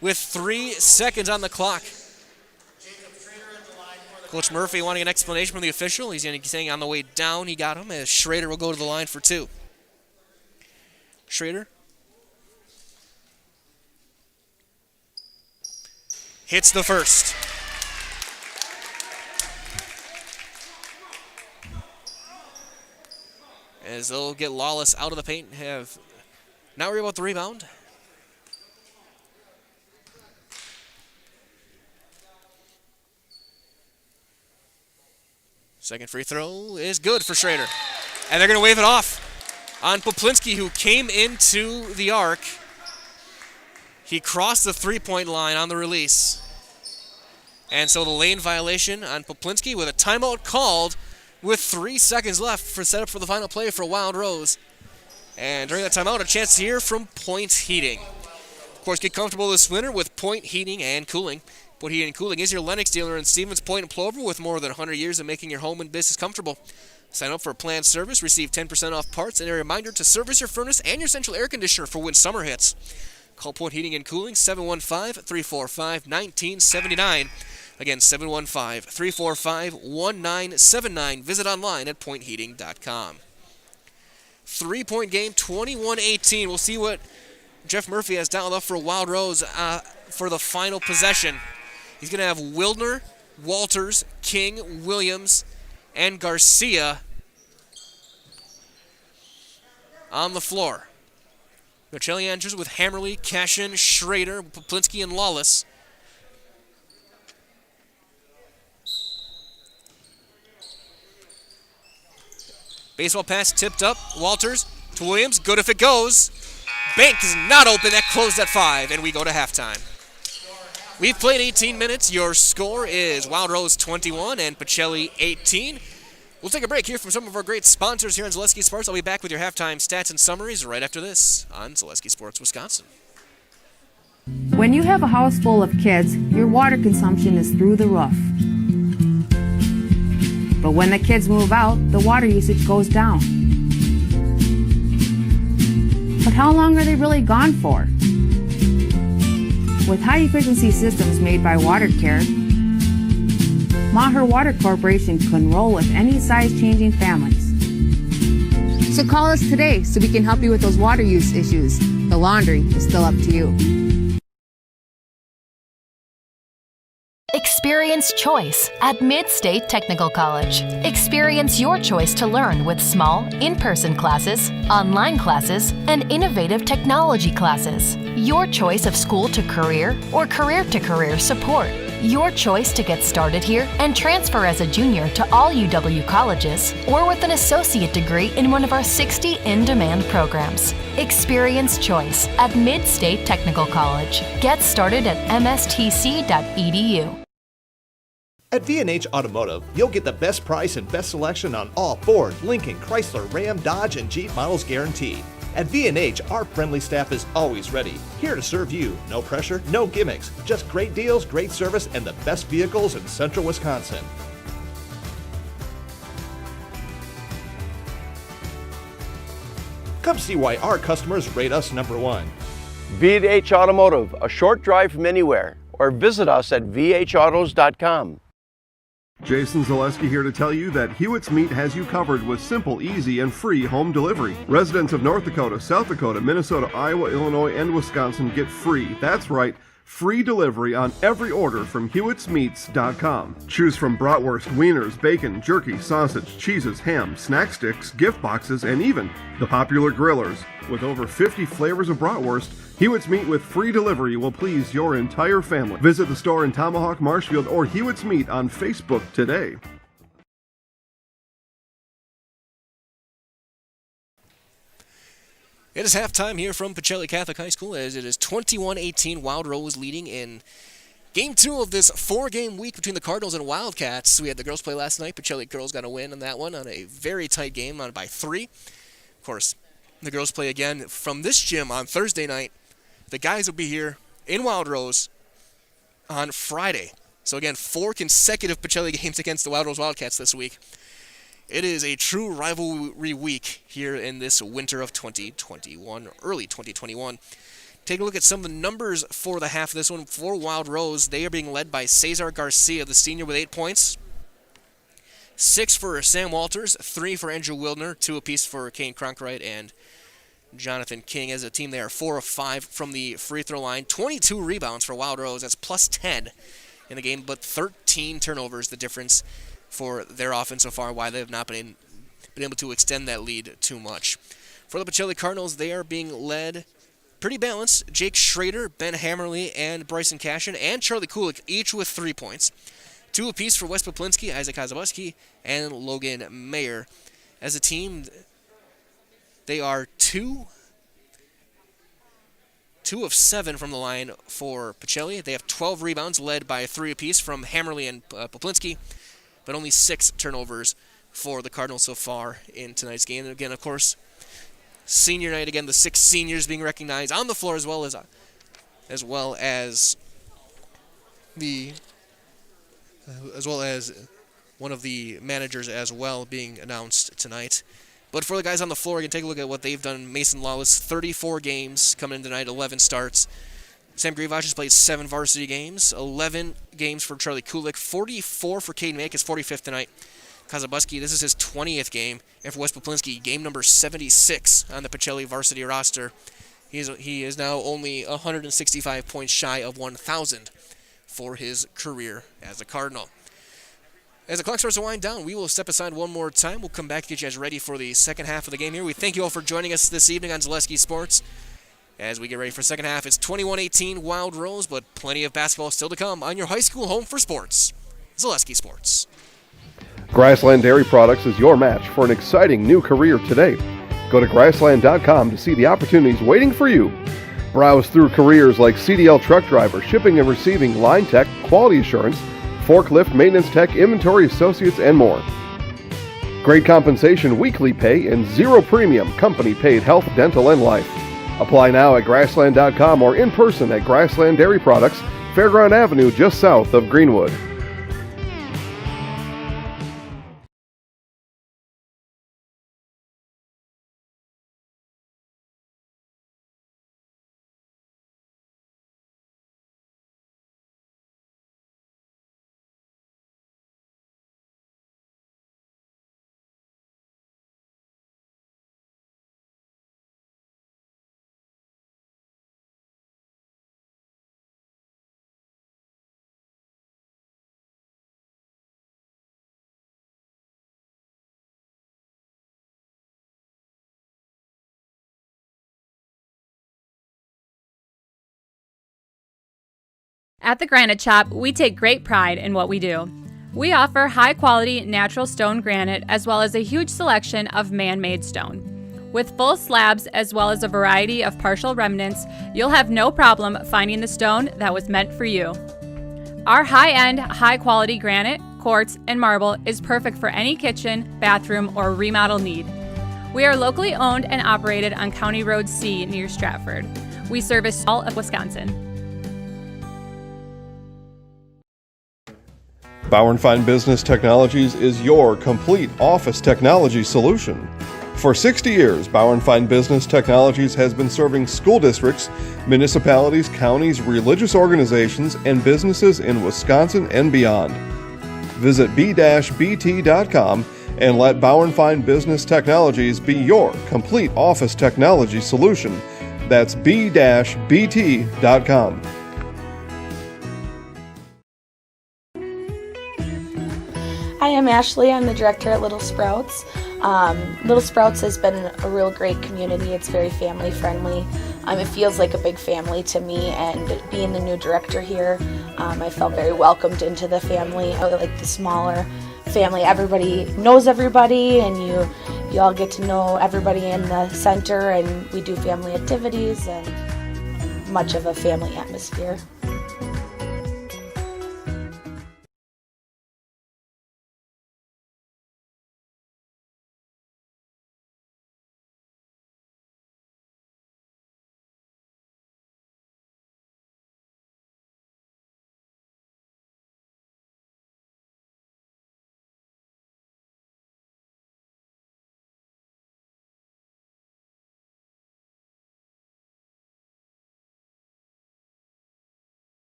with 3 seconds on the clock. Coach Murphy wanting an explanation from the official. He's saying on the way down he got him, as Schrader will go to the line for 2. Schrader hits the first. As they'll get Lawless out of the paint and have not worry about the rebound. Second free throw is good for Schrader. And they're going to wave it off on Poplinski, who came into the arc. He crossed the three-point line on the release. And so the lane violation on Poplinski with a timeout called with 3 seconds left for setup for the final play for Wild Rose. And during that timeout, a chance to hear from Point Heating. Of course, get comfortable this winter with Point Heating and Cooling. Point Heating and Cooling is your Lennox dealer in Stevens Point and Plover with more than 100 years of making your home and business comfortable. Sign up for a planned service, receive 10% off parts, and a reminder to service your furnace and your central air conditioner for when summer hits. Call Point Heating and Cooling, 715-345-1979. Again, 715-345-1979. Visit online at pointheating.com. 3-point game, 21-18. We'll see what Jeff Murphy has dialed up for Wild Rose for the final possession. He's going to have Wildner, Walters, King, Williams, and Garcia on the floor. Pacelli enters with Hammerly, Cashin, Schrader, Poplinski, and Lawless. Baseball pass tipped up. Walters to Williams. Good if it goes. Bank is not open. That closed at 5, and we go to halftime. We've played 18 minutes. Your score is Wild Rose 21 and Pacelli 18. We'll take a break here from some of our great sponsors here on Zaleski Sports. I'll be back with your halftime stats and summaries right after this on Zaleski Sports Wisconsin. When you have a house full of kids, your water consumption is through the roof. But when the kids move out, the water usage goes down. But how long are they really gone for? With high-efficiency systems made by WaterCare, Maher Water Corporation can roll with any size-changing families. So call us today so we can help you with those water use issues. The laundry is still up to you. Experience choice at Mid-State Technical College. Experience your choice to learn with small, in-person classes, online classes, and innovative technology classes. Your choice of school to career or career to career support. Your choice to get started here and transfer as a junior to all UW colleges or with an associate degree in one of our 60 in-demand programs. Experience choice at Mid-State Technical College. Get started at mstc.edu. At V&H Automotive, you'll get the best price and best selection on all Ford, Lincoln, Chrysler, Ram, Dodge, and Jeep models guaranteed. At V&H, our friendly staff is always ready, here to serve you. No pressure, no gimmicks, just great deals, great service, and the best vehicles in central Wisconsin. Come see why our customers rate us #1. V&H Automotive, a short drive from anywhere, or visit us at vhautos.com. Jason Zaleski here to tell you that Hewitt's Meat has you covered with simple, easy, and free home delivery. Residents of North Dakota, South Dakota, Minnesota, Iowa, Illinois, and Wisconsin get free, that's right, free delivery on every order from Hewitt'sMeats.com. Choose from bratwurst, wieners, bacon, jerky, sausage, cheeses, ham, snack sticks, gift boxes, and even the popular grillers. With over 50 flavors of bratwurst, Hewitt's Meat with free delivery will please your entire family. Visit the store in Tomahawk, Marshfield, or Hewitt's Meat on Facebook today. It is halftime here from Pacelli Catholic High School as it is 21-18. Wild Rose leading in Game 2 of this 4-game week between the Cardinals and Wildcats. We had the girls play last night. Pacelli girls got a win on that one on a very tight game, on by 3. Of course, the girls play again from this gym on Thursday night. The guys will be here in Wild Rose on Friday. So again, 4 consecutive Pacelli games against the Wild Rose Wildcats this week. It is a true rivalry week here in this winter of 2021, early 2021. Take a look at some of the numbers for the half of this one. For Wild Rose, they are being led by Cesar Garcia, the senior, with 8 points. 6 for Sam Walters, 3 for Andrew Wildner, 2 apiece for Kane Cronkright and Jonathan King. As a team, they are 4 of 5 from the free throw line. 22 rebounds for Wild Rose. That's plus 10 in the game, but 13 turnovers, the difference for their offense so far, why they have not been able to extend that lead too much. For the Pacelli Cardinals, they are being led pretty balanced. Jake Schrader, Ben Hammerly, and Bryson Cashin, and Charlie Kulik, each with 3 points. 2 apiece for Wes Poplinski, Isaac Kazabuski, and Logan Mayer. As a team, they are 2 of 7 from the line for Pacelli. They have 12 rebounds, led by 3 apiece from Hammerly and Poplinski, but only 6 turnovers for the Cardinals so far in tonight's game. And again, of course, senior night again, the 6 seniors being recognized on the floor as well as one of the managers as well being announced tonight. But for the guys on the floor, you can take a look at what they've done. Mason Lawless, 34 games coming in tonight, 11 starts. Sam Grevach has played 7 varsity games, 11 games for Charlie Kulik, 44 for Caden Make, his 45th tonight. Kazabuski, this is his 20th game. And for Wes Poplinski, game number 76 on the Pacelli varsity roster. He is now only 165 points shy of 1,000 for his career as a Cardinal. As the clock starts to wind down, we will step aside one more time. We'll come back and get you guys ready for the second half of the game here. We thank you all for joining us this evening on Zaleski Sports. As we get ready for second half, it's 21-18 Wild Rose, but plenty of basketball still to come on your high school home for sports, Zaleski Sports. Grassland Dairy Products is your match for an exciting new career today. Go to grassland.com to see the opportunities waiting for you. Browse through careers like CDL truck driver, shipping and receiving, line tech, quality assurance, forklift, maintenance tech, inventory associates, and more. Great compensation, weekly pay, and zero premium company-paid health, dental, and life. Apply now at grassland.com or in person at Grassland Dairy Products, Fairground Avenue, just south of Greenwood. At the Granite Shop, we take great pride in what we do. We offer high-quality natural stone granite as well as a huge selection of man-made stone. With full slabs as well as a variety of partial remnants, you'll have no problem finding the stone that was meant for you. Our high-end, high-quality granite, quartz, and marble is perfect for any kitchen, bathroom, or remodel need. We are locally owned and operated on County Road C near Stratford. We service all of Wisconsin. Bauer & Fine Business Technologies is your complete office technology solution. For 60 years, Bauer & Fine Business Technologies has been serving school districts, municipalities, counties, religious organizations, and businesses in Wisconsin and beyond. Visit b-bt.com and let Bauer & Fine Business Technologies be your complete office technology solution. That's b-bt.com. Hi, I'm Ashley. I'm the director at Little Sprouts. Little Sprouts has been a real great community. It's very family friendly. It feels like a big family to me, and being the new director here, I felt very welcomed into the family. I like the smaller family. Everybody knows everybody, and you all get to know everybody in the center, and we do family activities and much of a family atmosphere.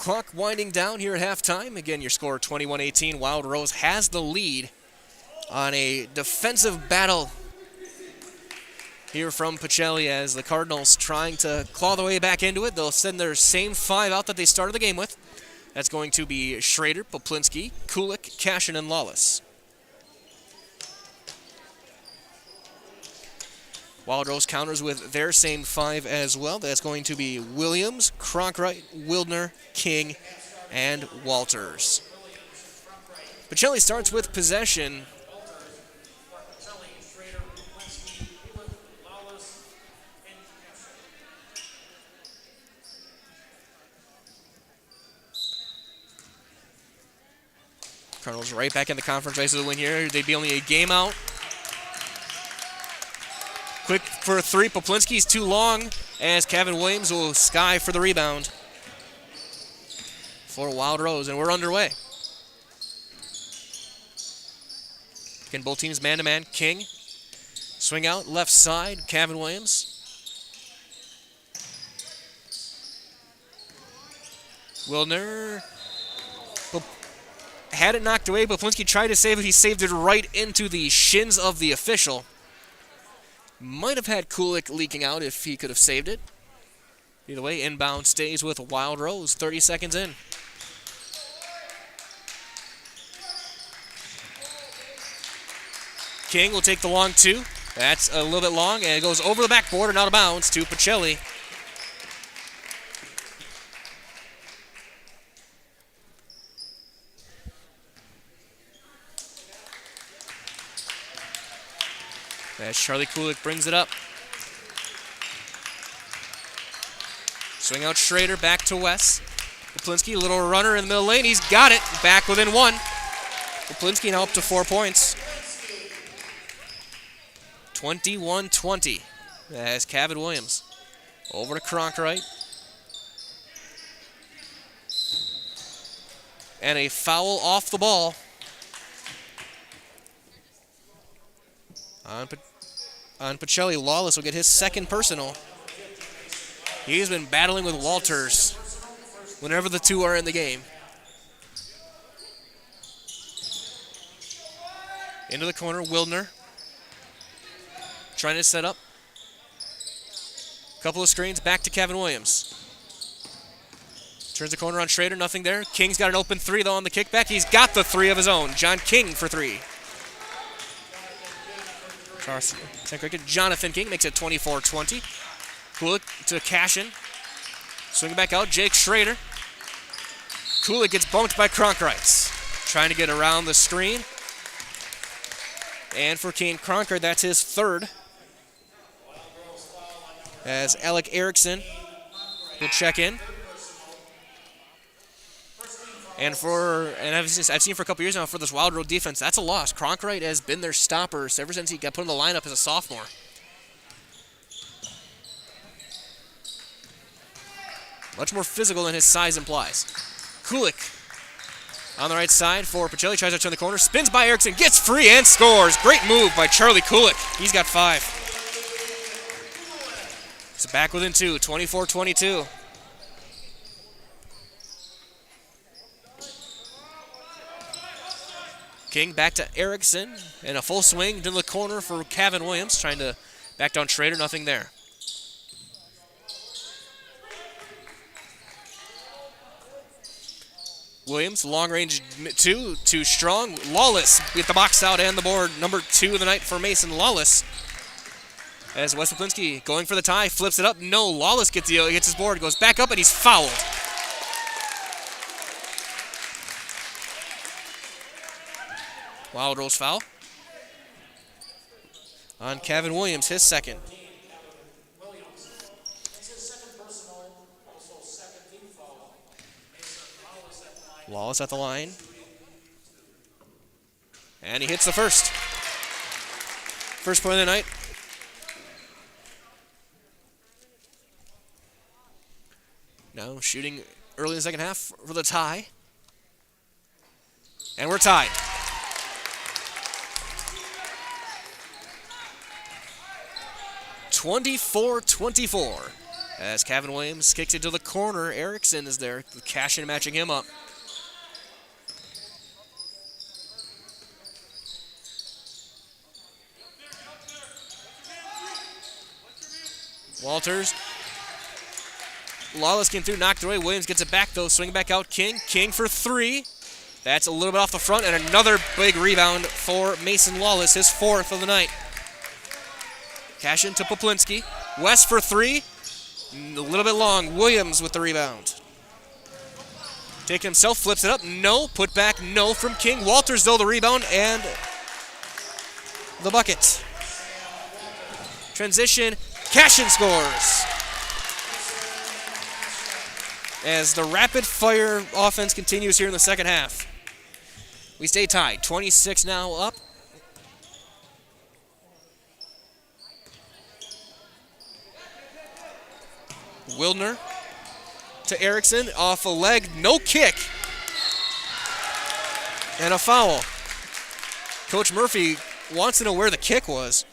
Clock winding down here at halftime. Again, your score 21-18. Wild Rose has the lead on a defensive battle here from Pacelli as the Cardinals trying to claw their way back into it. They'll send their same 5 out that they started the game with. That's going to be Schrader, Poplinski, Kulik, Cashin, and Lawless. Wild Rose counters with their same 5 as well. That's going to be Williams, Cronkright, Wildner, King, and Walters. Pacelli starts with possession. Cardinals right back in the conference race of the win here. They'd be only a game out. Quick for a 3. Poplinski's too long as Kevin Williams will sky for the rebound for Wild Rose, and we're underway. Again, both teams man-to-man. King, swing out, left side, Kevin Williams. Wildner had it knocked away. Poplinski tried to save it. He saved it right into the shins of the official. Might have had Kulik leaking out if he could have saved it. Either way, inbound stays with Wild Rose. 30 seconds in. King will take the long 2. That's a little bit long, and it goes over the backboard and out of bounds to Pacelli. As Charlie Kulik brings it up. Swing out Schrader, back to Wes. Poplinski, little runner in the middle lane. He's got it. Back within 1. Poplinski now up to 4 points. 21-20. As Kevin Williams. Over to Cronkright. And a foul off the ball. On Pacelli, Lawless will get his second personal. He's been battling with Walters whenever the two are in the game. Into the corner, Wildner. Trying to set up. Couple of screens, back to Kevin Williams. Turns the corner on Schrader, nothing there. King's got an open 3 though on the kickback. He's got the 3 of his own. John King for 3. Jonathan King makes it 24-20. Kulik to Cashin. Swing it back out. Jake Schrader. Kulik gets bumped by Cronkright. Trying to get around the screen. And for Kane Cronkright, that's his 3rd. As Alec Erickson will check in. And I've seen for a couple years now for this Wild Rose defense, that's a loss. Cronkright has been their stopper ever since he got put in the lineup as a sophomore. Much more physical than his size implies. Kulik on the right side for Pacelli. Tries to turn the corner. Spins by Erickson. Gets free and scores. Great move by Charlie Kulik. He's got 5. It's back within 2. 24-22. King back to Erickson, and a full swing to the corner for Kevin Williams, trying to back down Schrader, nothing there. Williams, long range 2, too strong. Lawless with the box out and the board. Number 2 of the night for Mason Lawless. As Wes Poplinski going for the tie, flips it up. No, Lawless gets his board, goes back up, and he's fouled. Wild Rose foul on Kevin Williams, his 2nd. Lawless at the line. And he hits the first. First point of the night. Now shooting early in the second half for the tie. And we're tied. 24-24 As Kevin Williams kicks it to the corner, Erickson is there. Cashin matching him up. Walters. Lawless came through, knocked away. Williams gets it back, though. Swing back out, King. King for three. That's a little bit off the front, and another big rebound for Mason Lawless, his fourth of the night. Cashin to Poplinski. West for three. A little bit long. Williams with the rebound. Take himself, flips it up. No. Put back, no from King. Walters, though, the rebound, and the bucket. Transition. Cashin scores. As the rapid-fire offense continues here in the second half. We stay tied. 26 now up. Wildner to Erickson. Off a leg. No kick. And a foul. Coach Murphy wants to know where the kick was.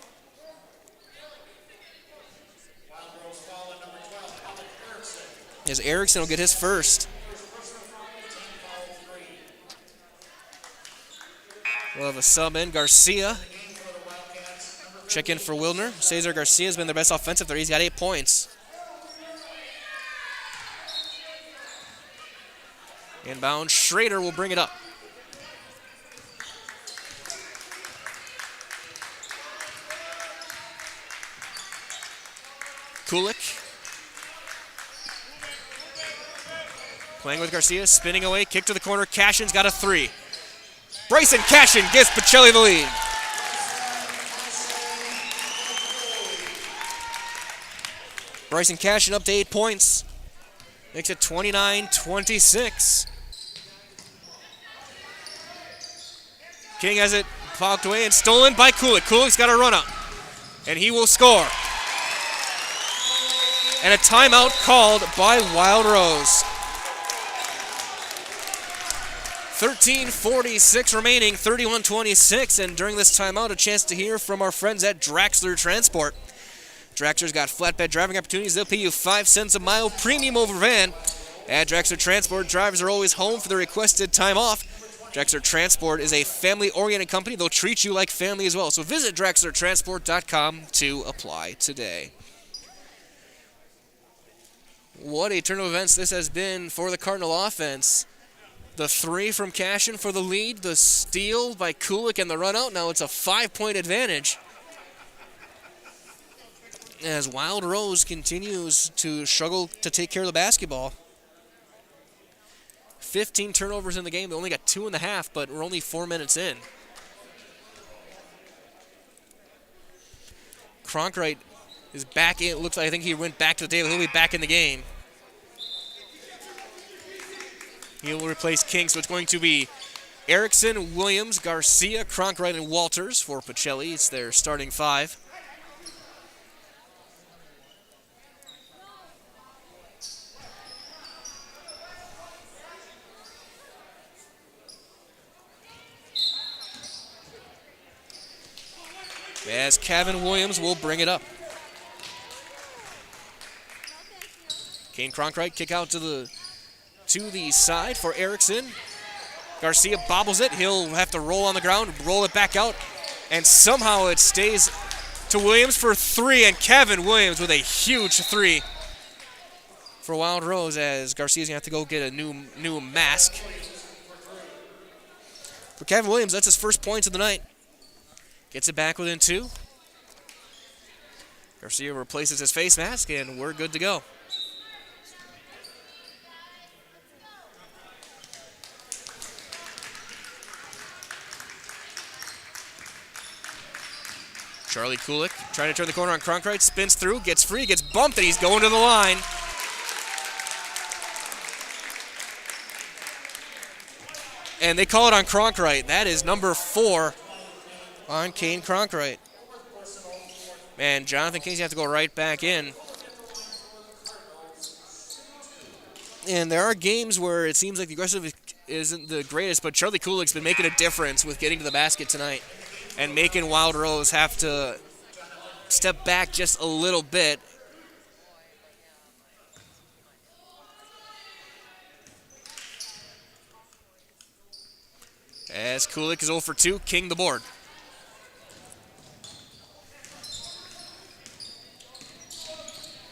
As Erickson will get his first. We'll have a sub in. Garcia. Check in for Wildner. Cesar Garcia has been their best offensive threat. He's got 8 points. Inbound. Schrader will bring it up. Kulik. Playing with Garcia, spinning away, kick to the corner. Cashin's got a three. Bryson Cashin gives Pacelli the lead. Bryson Cashin up to 8 points. Makes it 29-26. King has it poked away and stolen by Kulik. Kulik's got a run up, and he will score. And a timeout called by Wild Rose. 13:46 remaining, 31-26, and during this timeout, a chance to hear from our friends at Draxler Transport. Draxler's got flatbed driving opportunities. They'll pay you 5 cents a mile, premium over van. At Draxler Transport, drivers are always home for their requested time off. Draxler Transport is a family-oriented company. They'll treat you like family as well. So visit DraxlerTransport.com to apply today. What a turn of events this has been for the Cardinal offense. The three from Cashin for the lead, the steal by Kulik and the run out. Now it's a 5-point advantage. As Wild Rose continues to struggle to take care of the basketball. 15 turnovers in the game. They only got 2.5, but we're only 4 minutes in. Cronkright is back in. It looks like I think he went back to the table. He'll be back in the game. He will replace King, so it's going to be Erickson, Williams, Garcia, Cronkright, and Walters for Pacelli. It's their starting five. As Kevin Williams will bring it up. Kane Cronkright kick out to the side for Erickson. Garcia bobbles it. He'll have to roll on the ground, roll it back out, and somehow it stays to Williams for three, and Kevin Williams with a huge three for Wild Rose as Garcia's going to have to go get a new mask. For Kevin Williams, that's his first points of the night. Gets it back within 2. Garcia replaces his face mask, and we're good to go. Charlie Kulik trying to turn the corner on Cronkright, spins through, gets free, gets bumped, and he's going to the line. And they call it on Cronkright. That is number 4 on Kane Cronkright. Man, Jonathan King's going to have to go right back in. And there are games where it seems like the aggressive isn't the greatest, but Charlie Kulik's been making a difference with getting to the basket tonight and making Wild Rose have to step back just a little bit. As Kulik is 0 for 2, King the board.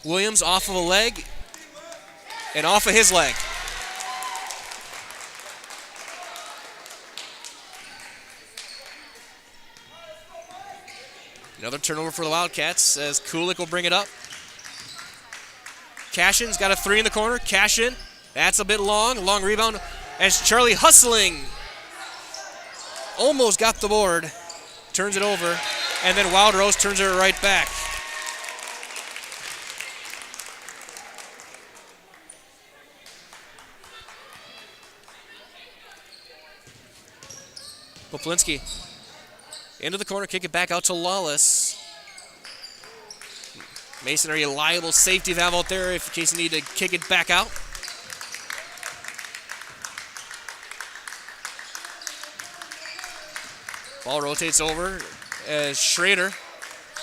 Williams off of a leg and off of his leg. Another turnover for the Wildcats as Kulik will bring it up. Cashin's got a 3 in the corner. Cashin, that's a bit long. Long rebound as Charlie hustling. Almost got the board. Turns it over. And then Wild Rose turns it right back. Poplinski into the corner, kick it back out to Lawless. Mason, a reliable safety valve out there in case you need to kick it back out. Ball rotates over as Schrader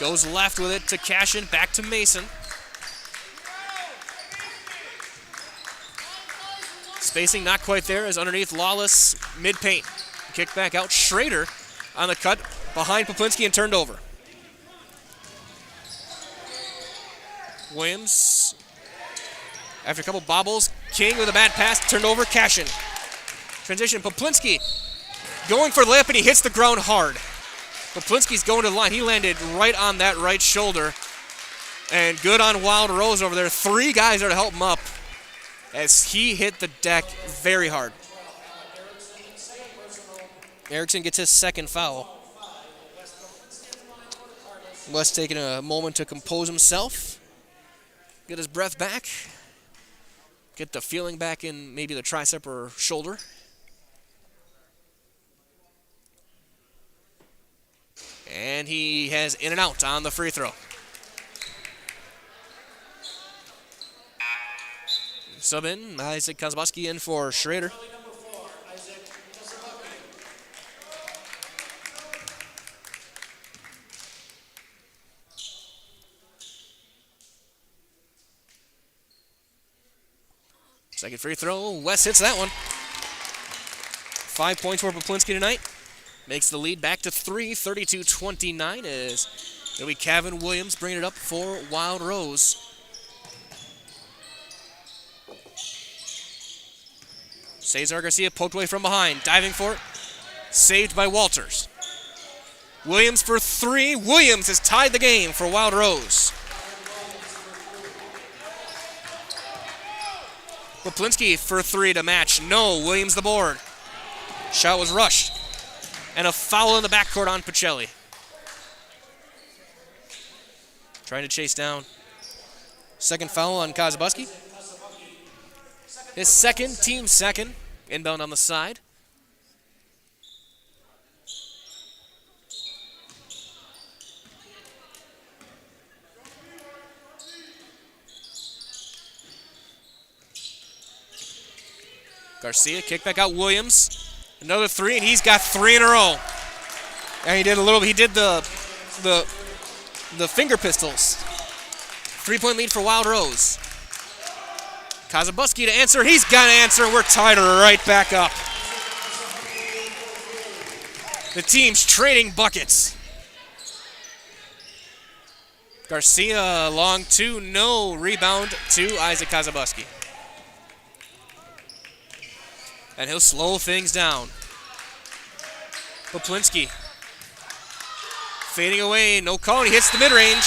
goes left with it to Cashin, back to Mason. Spacing not quite there as underneath Lawless, mid-paint. Kick back out, Schrader on the cut behind Poplinski and turned over. Williams, after a couple bobbles, King with a bad pass, turned over, Cashin. Transition, Poplinski going for the layup and he hits the ground hard. Poplinski's going to the line. He landed right on that right shoulder. And good on Wild Rose over there. 3 guys there to help him up as he hit the deck very hard. Erickson gets his second foul. Wes taking a moment to compose himself, get his breath back, get the feeling back in maybe the tricep or shoulder. And he has in and out on the free throw. Sub in, Isaac Kozlowski in for Schrader. Second free throw, Wes hits that one. 5 points for Poplinski tonight. Makes the lead back to 3, 32-29 as it'll be Kevin Williams bringing it up for Wild Rose. Cesar Garcia poked away from behind, diving for it. Saved by Walters. Williams for 3. Williams has tied the game for Wild Rose. Poplinski for 3 to match. No, Williams the board. Shot was rushed. And a foul in the backcourt on Pacelli. Trying to chase down. Second foul on Kozlowski. His second, team second. Inbound on the side. Garcia, kick back out, Williams. Another 3, and he's got 3 in a row. And he did the finger pistols. 3-point lead for Wild Rose. Kozlowski to answer, he's got to answer, and we're tied right back up. The team's trading buckets. Garcia, long 2, no. Rebound to Isaac Kozlowski. And he'll slow things down. Poplinski fading away, no call, and he hits the mid-range.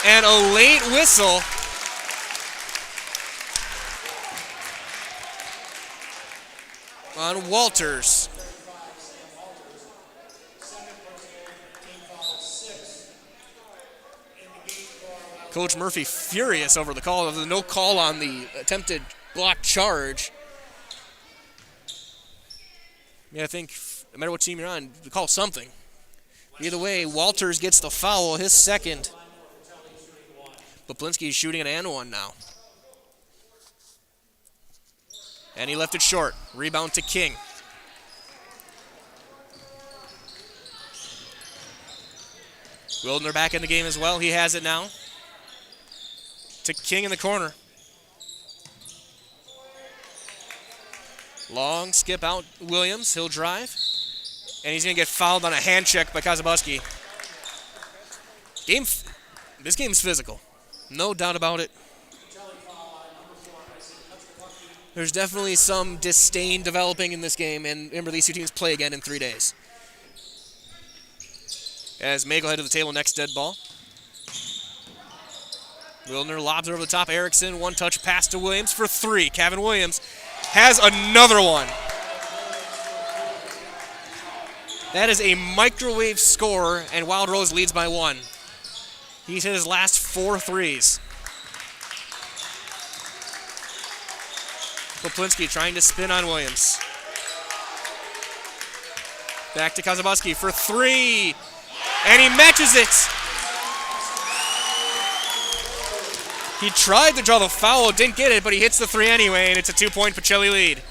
And a late whistle. On Walters. Coach Murphy furious over the call. There was no call on the attempted block charge. Yeah, I think no matter what team you're on, you call something. Either way, Walters gets the foul, his second. Poplinski's shooting an and one now. And he left it short. Rebound to King. Wildner back in the game as well. He has it now. To King in the corner. Long skip out Williams. He'll drive. And he's going to get fouled on a hand check by Kazabuski. This game's physical. No doubt about it. There's definitely some disdain developing in this game, and remember, these two teams play again in 3 days. As Magel head to the table, next dead ball. Wildner lobs over the top. Erickson, one-touch pass to Williams for three. Kevin Williams has another one. That is a microwave score, and Wild Rose leads by one. He's hit his last 4 threes. Poplinski trying to spin on Williams. Back to Kazabuski for three. And he matches it. He tried to draw the foul, didn't get it, but he hits the three anyway, and it's a 2-point Pacelli lead.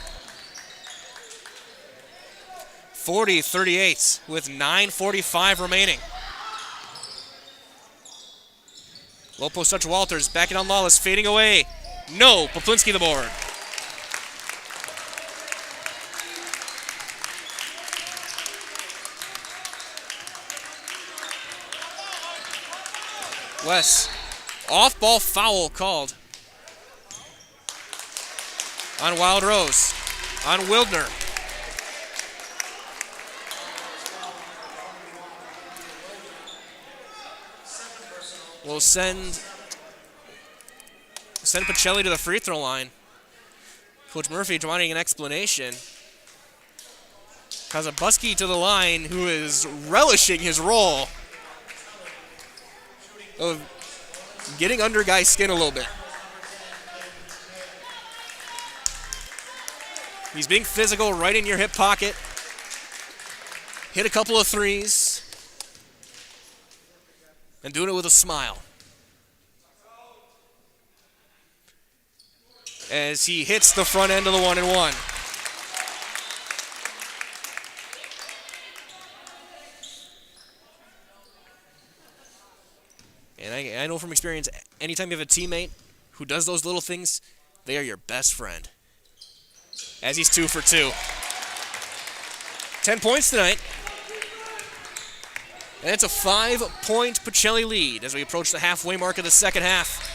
40-38 with 9:45 remaining. Low post touch Walters, backing on Lawless, fading away. No, Poplinski the board. Wes, off-ball foul called on Wild Rose, on Wildner. We'll send Pacelli to the free throw line. Coach Murphy wanting an explanation. Kazabuski to the line, who is relishing his role of getting under guys' skin a little bit. He's being physical, right in your hip pocket. Hit a couple of threes. And doing it with a smile. As he hits the front end of the 1-and-1. And I know from experience, anytime you have a teammate who does those little things, they are your best friend. As he's 2 for 2. 10 points tonight. And it's a 5-point Pacelli lead as we approach the halfway mark of the second half.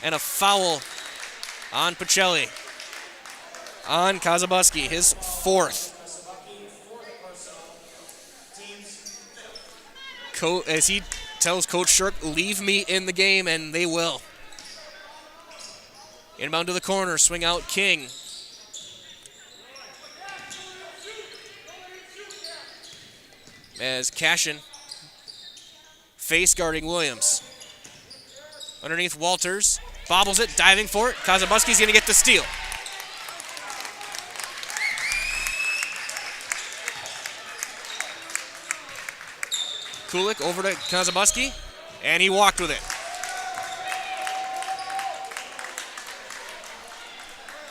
And a foul on Pacelli. On Kazabuski, his 4th. As he tells Coach Shirk, leave me in the game, and they will. Inbound to the corner, swing out King. As Cashin face guarding Williams. Underneath Walters, bobbles it, diving for it. Kazabuski's going to get the steal. Kulik over to Kazabuski, and he walked with it.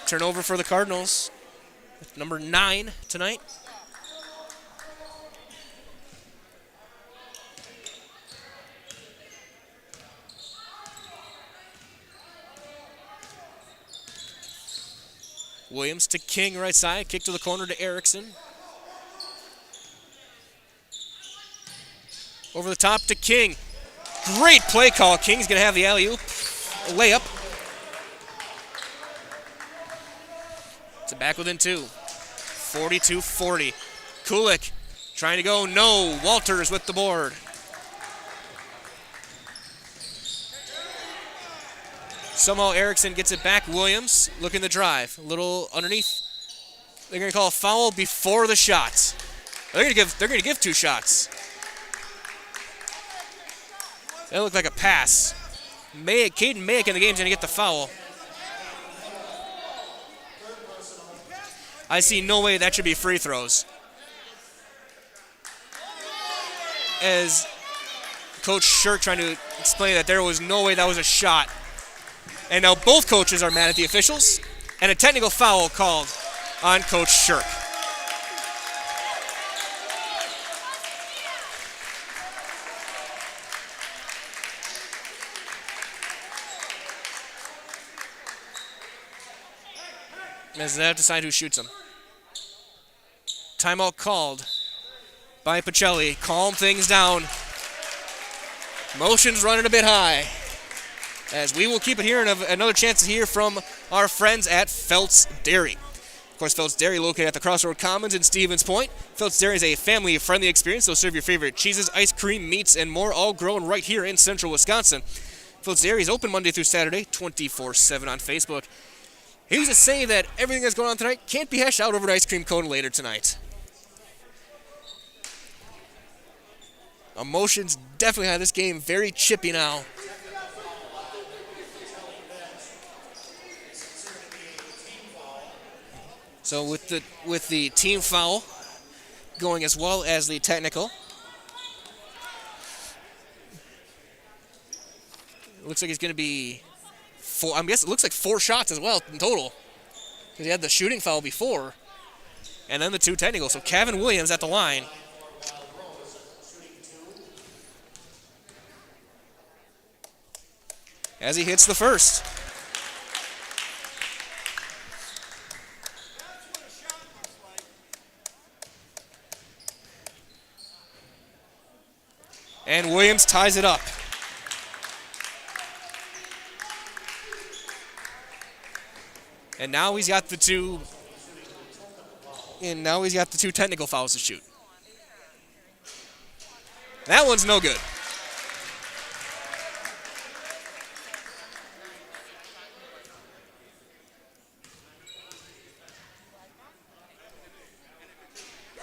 Turnover for the Cardinals. Number 9 tonight. Williams to King right side, kick to the corner to Erickson. Over the top to King. Great play call. King's going to have the alley-oop. Layup. It's back within 2. 42-40. Kulik trying to go. No. Walters with the board. Somehow Erickson gets it back. Williams looking to drive. A little underneath. They're going to call a foul before the shot. They're going to give 2 shots. That looked like a pass. Caden Mayick in the game is going to get the foul. I see no way that should be free throws. As Coach Shirk trying to explain that there was no way that was a shot. And now both coaches are mad at the officials, and a technical foul called on Coach Shirk. As they have to decide who shoots him. Timeout called by Pacelli. Calm things down. Motion's running a bit high. As we will keep it here and have another chance to hear from our friends at Felt's Dairy. Of course, Felt's Dairy located at the Crossroad Commons in Stevens Point. Felt's Dairy is a family-friendly experience. They'll serve your favorite cheeses, ice cream, meats, and more, all grown right here in central Wisconsin. Felt's Dairy is open Monday through Saturday, 24/7 on Facebook. He was just saying that everything that's going on tonight can't be hashed out over an ice cream cone later tonight. Emotions definitely have this game very chippy now. So with the team foul going as well as the technical. It looks like it's going to be four. I guess it looks like 4 shots as well in total. Because he had the shooting foul before. And then the 2 technical. So Kevin Williams at the line. As he hits the first. And Williams ties it up. And now he's got the 2. And now he's got the 2 technical fouls to shoot. That one's no good.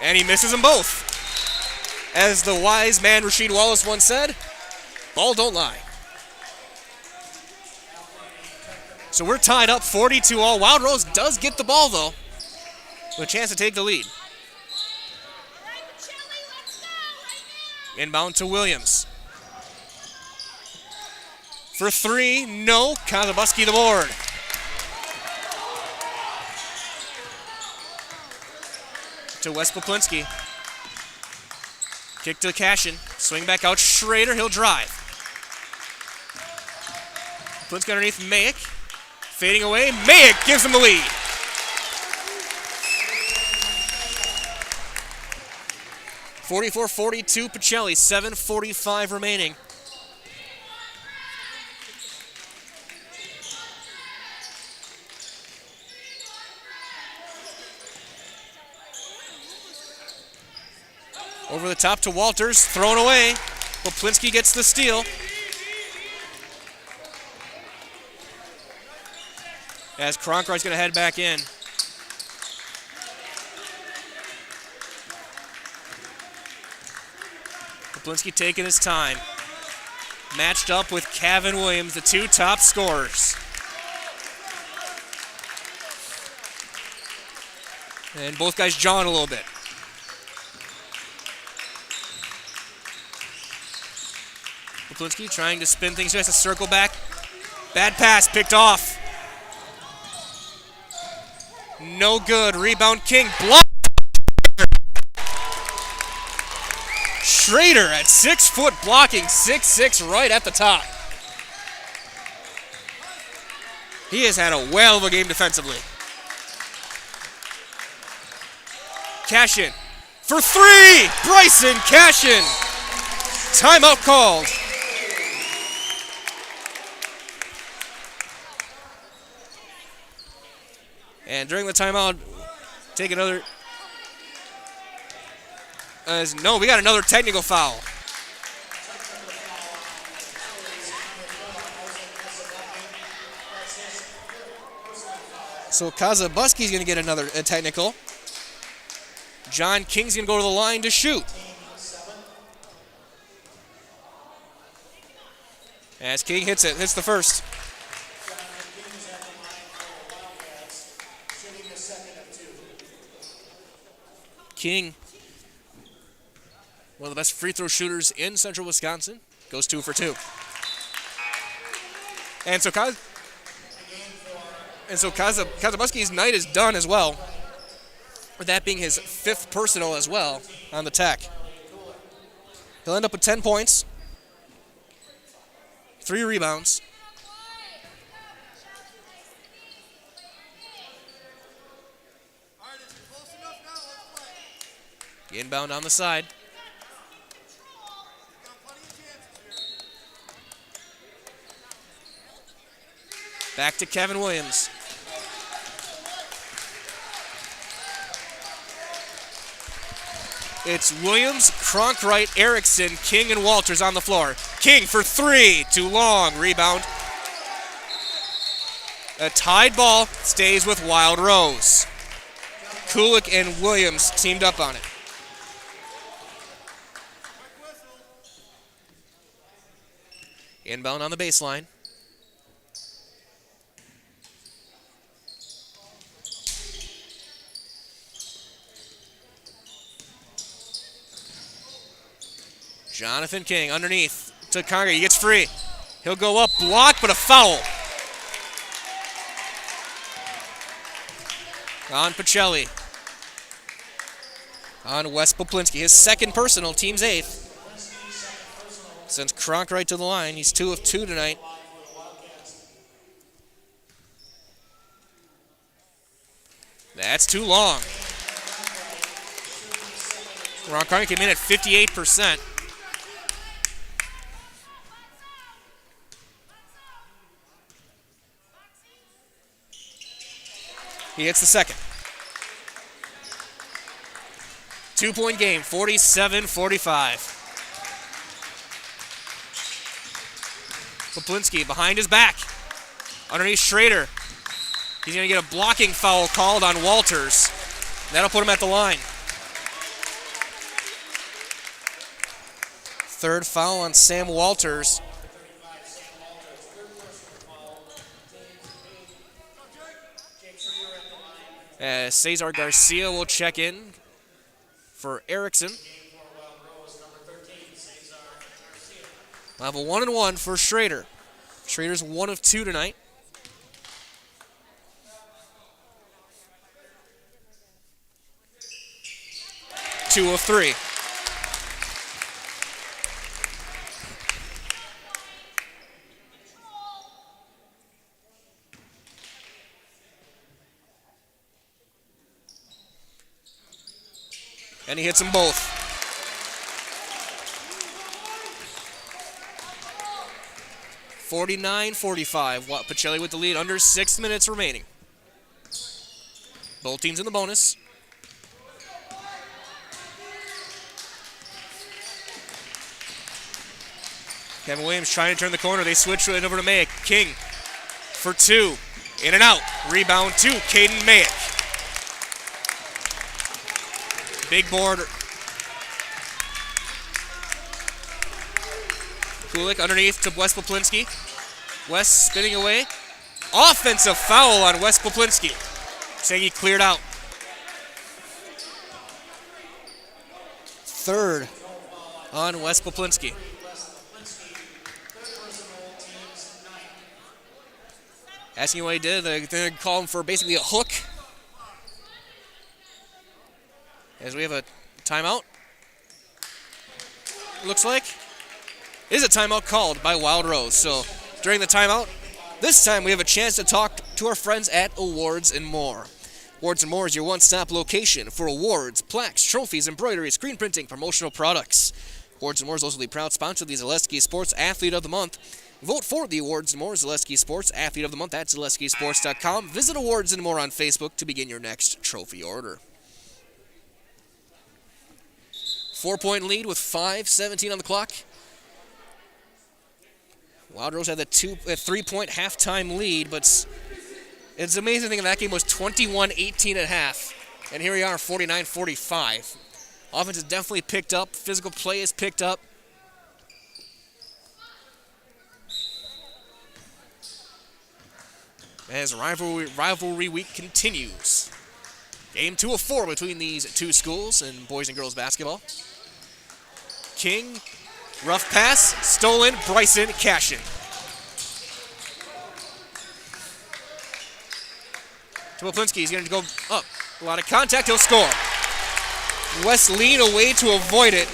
And he misses them both. As the wise man Rasheed Wallace once said, ball don't lie. So we're tied up 42-all. Wild Rose does get the ball, though, with a chance to take the lead. Inbound to Williams. For 3, no. Kozabuski the board. To Wes Poplinski. Kick to Cashin. Swing back out. Schrader. He'll drive. Poplinski underneath Mayick. Fading away. Mayick gives him the lead. (44-42) Pacelli. 7:45 remaining. Over the top to Walters, thrown away. Poplinski gets the steal. As Cronkrite's going to head back in. Poplinski taking his time. Matched up with Kevin Williams, the 2 top scorers. And both guys jawing a little bit. Poplinski trying to spin things. He has to circle back. Bad pass, picked off. No good. Rebound King. Block. Schrader at 6 foot blocking. 6'6" right at the top. He has had a whale of a game defensively. Cashin for 3. Bryson Cashin. Timeout called. And during the timeout, take another. No, we got another technical foul. So Kozabuski's going to get another technical. John King's going to go to the line to shoot. As King hits the first. King, one of the best free throw shooters in central Wisconsin, goes 2 for 2. And so Kozabuski's night is done as well, with that being his 5th personal as well on the Tech. He'll end up with 10 points, 3 rebounds, Inbound on the side. Back to Kevin Williams. It's Williams, Cronkright, Erickson, King, and Walters on the floor. King for three, too long. Rebound. A tied ball stays with Wild Rose. Kulik and Williams teamed up on it. Inbound on the baseline. Jonathan King underneath to Conger. He gets free. He'll go up, block, but a foul. On Pacelli. On Wes Poplinski. His second personal, team's eighth. Sends Kronk right to the line. He's 2 of 2 tonight. That's too long. Kronk came in at 58%. He hits the second. 2-point game, 47-45. Poplinski behind his back. Underneath Schrader. He's going to get a blocking foul called on Walters. That'll put him at the line. Third foul on Sam Walters. Cesar Garcia will check in for Erickson. We'll have a 1-and-1 for Schrader. Schrader's 1 of 2 tonight. Two of 3. And he hits them both. 49-45. Pacelli with the lead, under 6 minutes remaining. Both teams in the bonus. Kevin Williams trying to turn the corner. They switch it over to Mayick. King for 2. In and out. Rebound 2. Caden Mayick. Big board. Kulik underneath to Wes Poplinski. Wes spinning away. Offensive foul on Wes Poplinski. Saying he cleared out. Third on Wes Poplinski. Asking what he did, they're going to call him for basically a hook. As we have a timeout. Looks like. Is a timeout called by Wild Rose. So during the timeout, this time we have a chance to talk to our friends at Awards and More. Awards and More is your one-stop location for awards, plaques, trophies, embroidery, screen printing, promotional products. Awards and More is also the proud sponsor of the Zaleski Sports Athlete of the Month. Vote for the Awards and More Zaleski Sports Athlete of the Month at ZaleskiSports.com. Visit Awards and More on Facebook to begin your next trophy order. 4-point lead with 5:17 on the clock. Wild Rose had the 3-point halftime lead, but it's amazing thing that game was 21-18 at half. And here we are, 49-45. Offense has definitely picked up. Physical play has picked up. As rivalry week continues. Game 2 of 4 between these two schools in boys and girls basketball. King, rough pass, stolen, Bryson, Cashin. Poplinski, he's going to go up. A lot of contact, he'll score. West lean away to avoid it.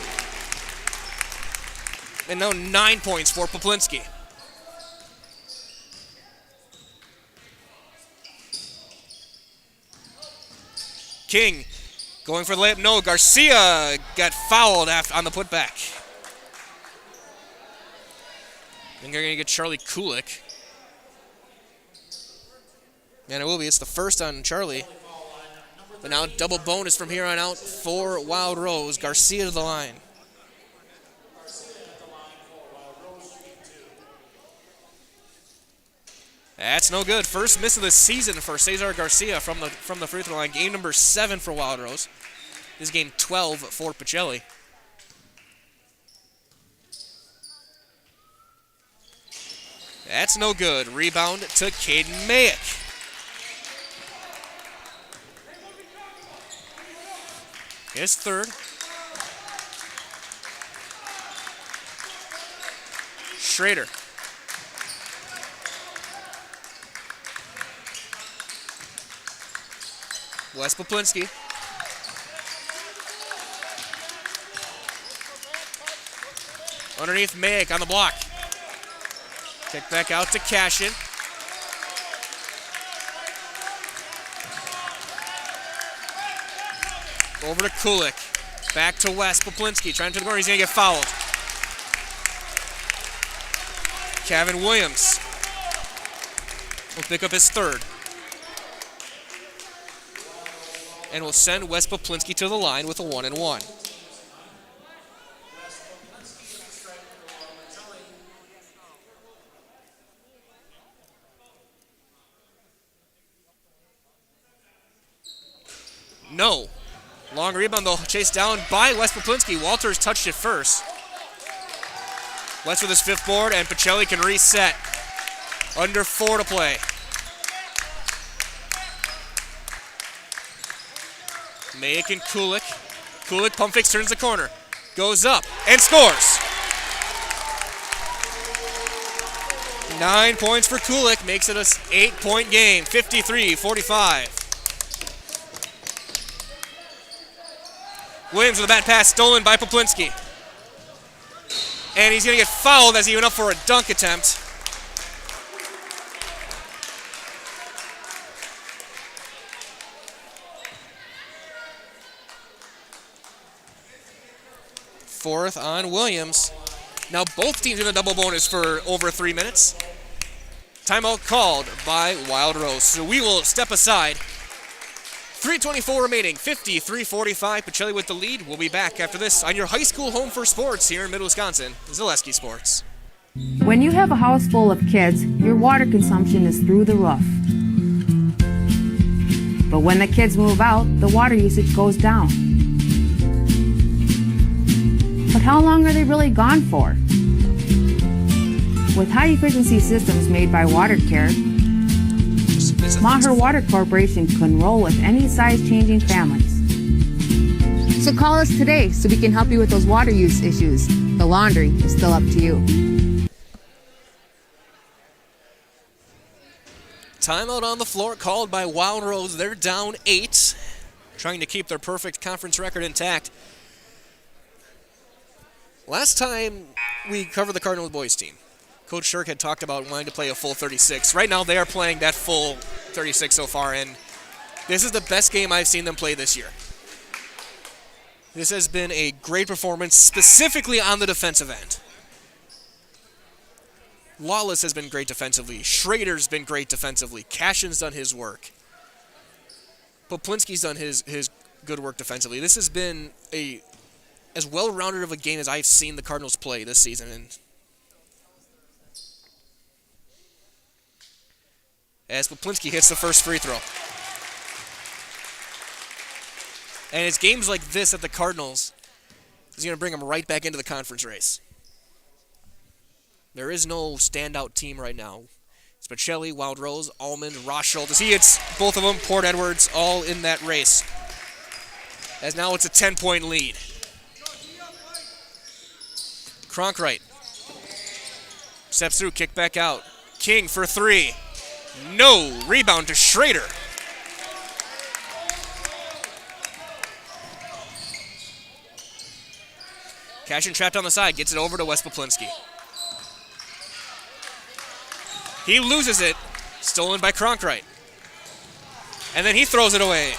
And now 9 points for Poplinski. King Going for the layup. No, Garcia got fouled on the putback. I think they're going to get Charlie Kulik. And it will be. It's the first on Charlie. But now double bonus from here on out for Wild Rose. Garcia to the line. That's no good. First miss of the season for Cesar Garcia from the free throw line. Game number 7 for Wild Rose. This is game 12 for Pacelli. That's no good. Rebound to Caden Mayick. His third. Schrader. Wes Poplinski. Underneath Mayick on the block. Kick back out to Cashin. Over to Kulik. Back to Wes Poplinski. Trying to the corner. He's going to get fouled. Kevin Williams will pick up his third. And will send Wes Poplinski to the line with a 1-and-1. No. Long rebound, though, chased down by Wes Poplinski. Walters touched it first. Wes with his 5th board, and Pacelli can reset. Under 4 to play. Mayick and Kulik. Kulik pump fakes, turns the corner. Goes up and scores. 9 points for Kulik, makes it an 8-point game, 53-45. Williams with a bad pass, stolen by Poplinski. And he's going to get fouled as he went up for a dunk attempt. Fourth on Williams. Now both teams in a double bonus for over 3 minutes. Timeout called by Wild Rose. So we will step aside. 3:24 remaining, 53-45. Pacelli with the lead. We'll be back after this on your high school home for sports here in Mid-Wisconsin, Zaleski Sports. When you have a house full of kids, your water consumption is through the roof. But when the kids move out, the water usage goes down. But how long are they really gone for? With high-efficiency systems made by WaterCare, Maher Water Corporation can roll with any size-changing families. So call us today so we can help you with those water use issues. The laundry is still up to you. Timeout on the floor called by Wild Rose. They're down 8, trying to keep their perfect conference record intact. Last time we covered the Cardinals boys team, Coach Shirk had talked about wanting to play a full 36. Right now they are playing that full 36 so far, and this is the best game I've seen them play this year. This has been a great performance, specifically on the defensive end. Lawless has been great defensively. Schrader's been great defensively. Cashin's done his work. Poplinski's done his good work defensively. This has been as well-rounded of a game as I've seen the Cardinals play this season. And as Poplinski hits the first free throw. And it's games like this at the Cardinals is going to bring them right back into the conference race. There is no standout team right now. It's Pacelli, Wild Rose, Almond, Ross Schultz. He hits both of them, Port Edwards, all in that race. As now it's a 10-point lead. Cronkright steps through, kick back out. King for 3. No. Rebound to Schrader. Cashin trapped on the side, gets it over to Wes Poplinski. He loses it, stolen by Cronkright. And then he throws it away.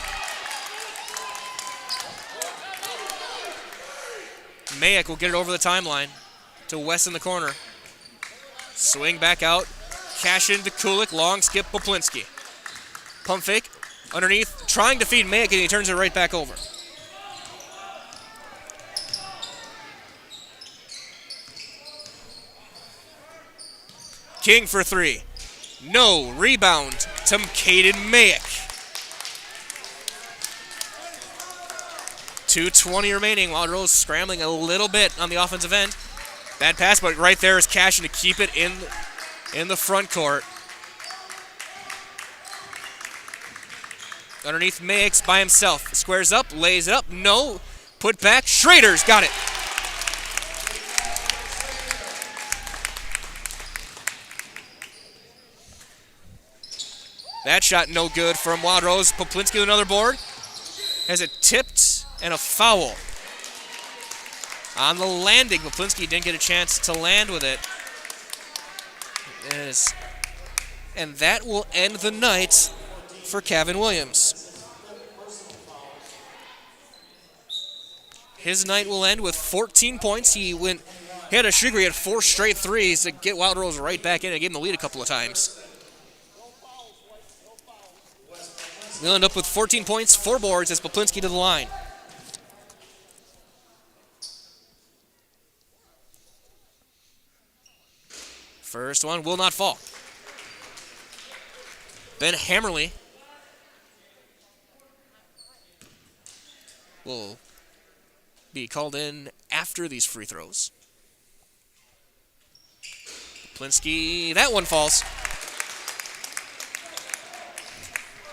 Mayak will get it over the timeline to West in the corner. Swing back out. Cash into Kulik. Long skip Poplinski. Pump fake. Underneath. Trying to feed Mayak, and he turns it right back over. King for three. No. Rebound to Caden Mayak. 2:20 remaining. Wild Rose scrambling a little bit on the offensive end. Bad pass, but right there is Cashin to keep it in the front court. Underneath Mayx by himself. Squares up, lays it up. No. Put back. Schrader's got it. That shot no good from Wild Rose. Poplinski with another board. Has it tipped and a foul. On the landing, Poplinski didn't get a chance to land with it. And that will end the night for Kevin Williams. His night will end with 14 points. He had a streak where he had 4 straight threes to get Wild Rose right back in and gave him the lead a couple of times. We'll end up with 14 points, 4 boards as Poplinski to the line. First one will not fall. Ben Hammerly will be called in after these free throws. Poplinski, that one falls.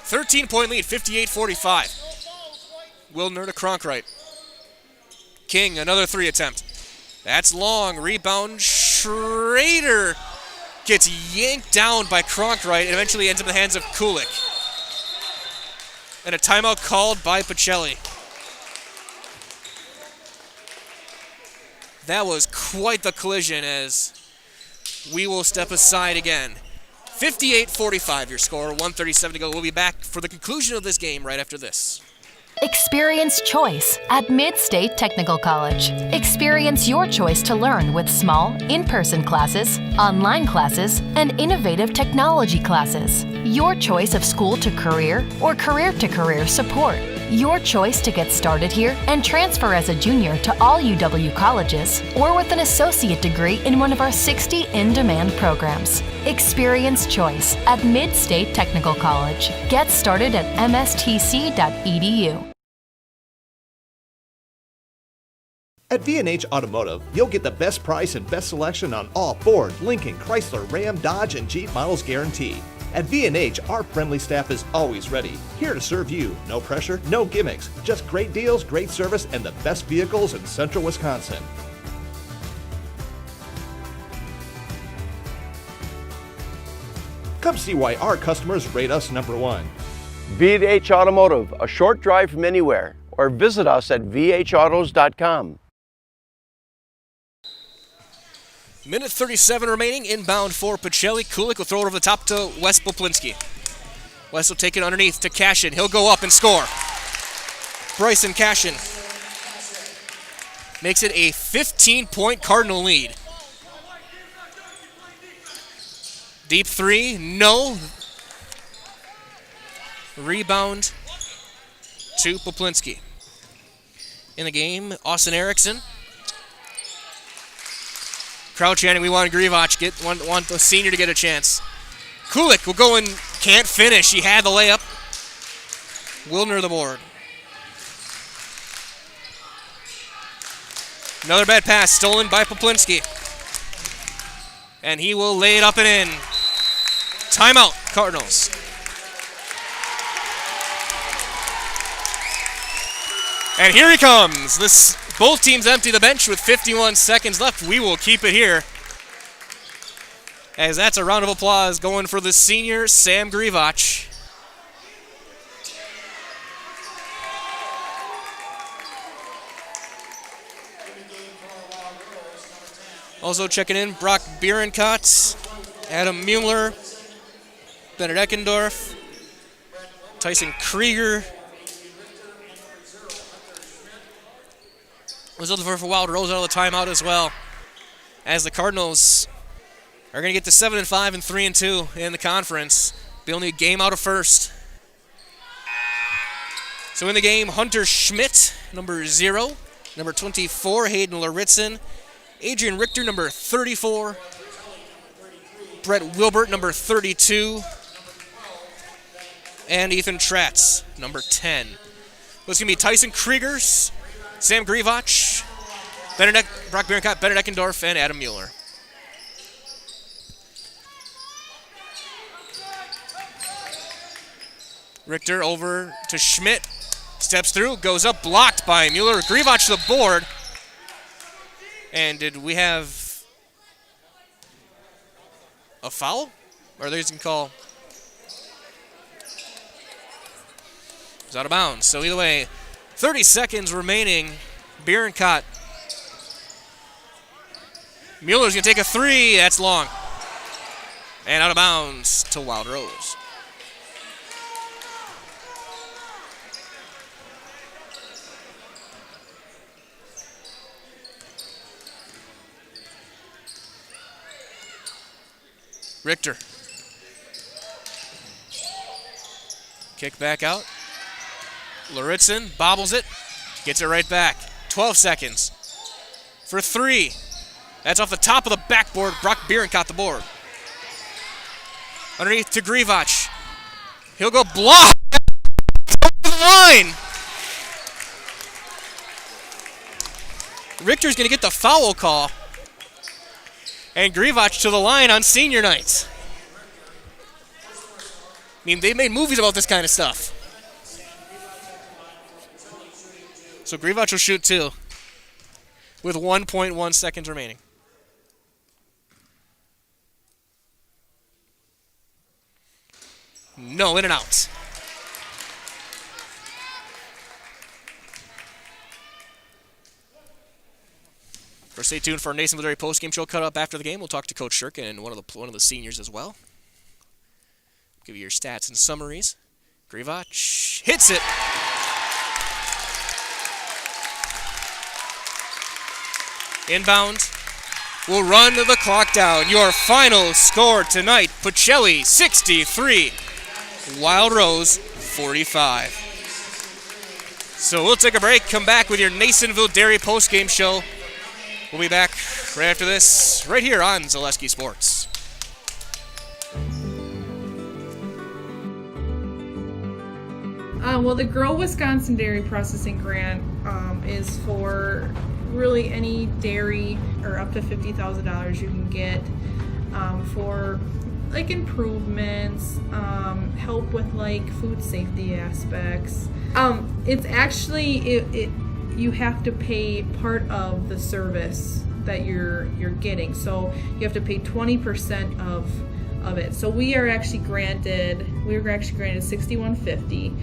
13-point lead, 58-45. Wildner to Cronkright. King, another 3 attempt. That's long. Rebound. Schrader gets yanked down by Cronkright and eventually ends up in the hands of Kulik. And a timeout called by Pacelli. That was quite the collision as we will step aside again. 58-45 your score, 1:37 to go. We'll be back for the conclusion of this game right after this. Experience choice at Mid-State Technical College. Experience your choice to learn with small, in-person classes, online classes, and innovative technology classes. Your choice of school to career or career to career support. Your choice to get started here and transfer as a junior to all UW colleges or with an associate degree in one of our 60 in-demand programs. Experience choice at Mid-State Technical College. Get started at mstc.edu. At V&H Automotive, you'll get the best price and best selection on all Ford, Lincoln, Chrysler, Ram, Dodge, and Jeep models guaranteed. At V&H, our friendly staff is always ready, here to serve you. No pressure, no gimmicks, just great deals, great service, and the best vehicles in central Wisconsin. Come see why our customers rate us #1. V&H Automotive, a short drive from anywhere, or visit us at vhautos.com. Minute 37 remaining, inbound for Pacelli. Kulik will throw it over the top to Wes Poplinski. Wes will take it underneath to Cashin. He'll go up and score. Bryson Cashin makes it a 15-point Cardinal lead. Deep 3, no. Rebound to Poplinski. In the game, Austin Erickson. Crowd chanting, we want Grivach, want the senior to get a chance. Kulik will go and can't finish. He had the layup. Wildner the board. Another bad pass stolen by Poplinski. And he will lay it up and in. Timeout, Cardinals. And here he comes. Both teams empty the bench with 51 seconds left. We will keep it here. As that's a round of applause going for the senior, Sam Grivach. Also checking in, Brock Bierenkotz, Adam Mueller, Bennett Eckendorf, Tyson Krieger, was looking for Wild Rose out of the timeout as well, as the Cardinals are going to get to 7-5 and 3-2 in the conference. They'll need a game out of first. So in the game, Hunter Schmidt, number 0. Number 24, Hayden Laritzen. Adrian Richter, number 34. Brett Wilbert, number 32. And Ethan Tratz, number 10. It's going to be Tyson Kriegers, Sam Grivach, Brock Bierenkott, Benedict Eckendorf, and Adam Mueller. Richter over to Schmidt. Steps through, goes up, blocked by Mueller. Grivach to the board. And did we have a foul? Or are they just going to call? It's out of bounds. So either way, 30 seconds remaining. Bierenkott. Mueller's going to take a 3. That's long. And out of bounds to Wild Rose. Richter. Kick back out. Laritzen bobbles it. Gets it right back. 12 seconds. For 3. That's off the top of the backboard. Brock Bierenkott the board. Underneath to Grivach. He'll go block. The line. Richter's going to get the foul call. And Grivach to the line on senior night. I mean, they made movies about this kind of stuff. So Grivach will shoot 2 with 1.1 seconds remaining. No, in and out. First, stay tuned for our Nason Missouri post-game show cut up after the game. We'll talk to Coach Shirkin and one of the seniors as well. Give you your stats and summaries. Grivach hits it. Inbound. We'll run the clock down. Your final score tonight, Pacelli 63, Wild Rose 45. So we'll take a break, come back with your Nasonville Dairy post-game show. We'll be back right after this, right here on Zaleski Sports. Well, the Grow Wisconsin Dairy Processing Grant is for really any dairy, or up to $50,000 you can get for like improvements, help with like food safety aspects. It's actually you have to pay part of the service that you're getting, so you have to pay 20% of it. So we were actually granted $6,150,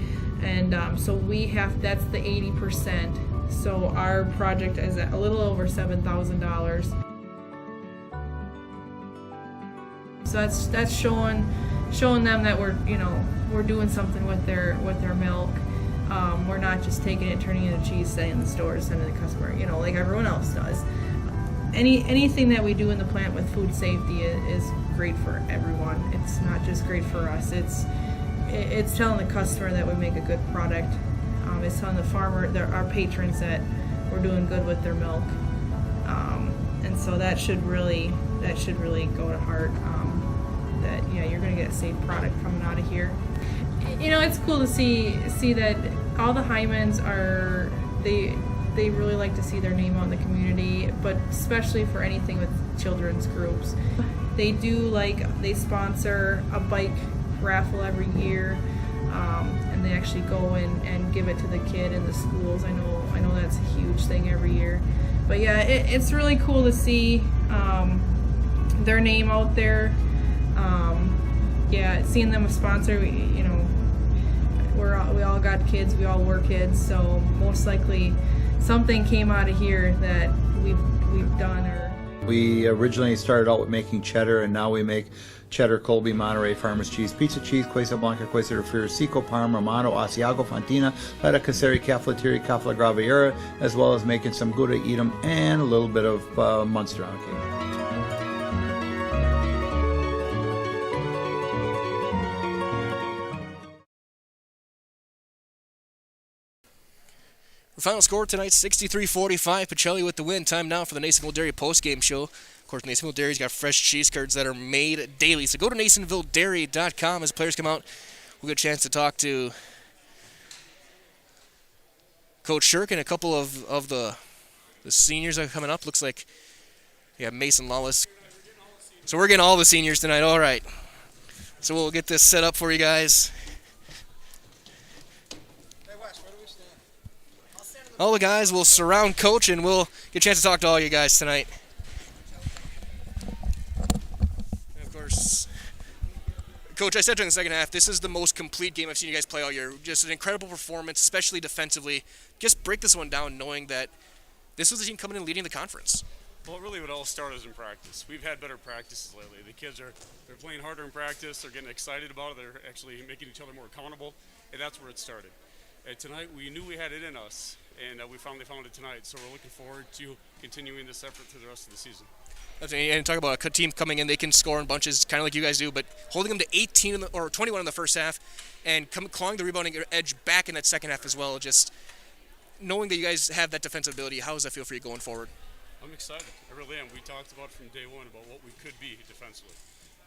and so that's the 80%. So our project is at a little over $7,000. So that's showing them that we're doing something with their milk. We're not just taking it, turning it into cheese, setting in the stores, sending it to the customer, like everyone else does. Anything that we do in the plant with food safety is great for everyone. It's not just great for us. It's telling the customer that we make a good product. It's telling the farmer, our patrons, that we're doing good with their milk. And so that should really go to heart. That you're going to get a safe product coming out of here. It's cool to see that all the Hymans they really like to see their name out in the community, but especially for anything with children's groups. They sponsor a bike raffle every year, and they actually go and give it to the kid in the schools. I know that's a huge thing every year. But yeah, it's really cool to see their name out there. Seeing them a sponsor, we all got kids, we all were kids, so most likely something came out of here that we've done. We originally started out with making cheddar, and now we make cheddar, Colby, Monterey, Farmers cheese, pizza cheese, Quesa Blanca, Quesa de Friar, Seco, Parma, Romano, Asiago, Fontina, Feta Caseri, Cafflettieri, Cafla Graviera, as well as making some Gouda Edam and a little bit of Munster on cake. The final score tonight, 63-45. Pacelli with the win. Time now for the Nasonville Dairy post-game show. Of course, Nasonville Dairy's got fresh cheese curds that are made daily. So go to NasonvilleDairy.com as players come out. We'll get a chance to talk to Coach Shirk and a couple of the seniors that are coming up. Looks like we have Mason Lawless. So we're getting all the seniors tonight. All right. So we'll get this set up for you guys. All the guys will surround Coach, and we'll get a chance to talk to all you guys tonight. And of course, Coach, I said during the second half, this is the most complete game I've seen you guys play all year. Just an incredible performance, especially defensively. Just break this one down knowing that this was the team coming in leading the conference. Well, really it all started in practice. We've had better practices lately. The kids they're playing harder in practice. They're getting excited about it. They're actually making each other more accountable, and that's where it started. And tonight, we knew we had it in us, and we finally found it tonight. So we're looking forward to continuing this effort through the rest of the season. And talk about a team coming in, they can score in bunches, kind of like you guys do, but holding them to 18 or 21 in the first half, and clawing the rebounding edge back in that second half as well. Just knowing that you guys have that defensive ability, how does that feel for you going forward? I'm excited. I really am. We talked about from day one about what we could be defensively,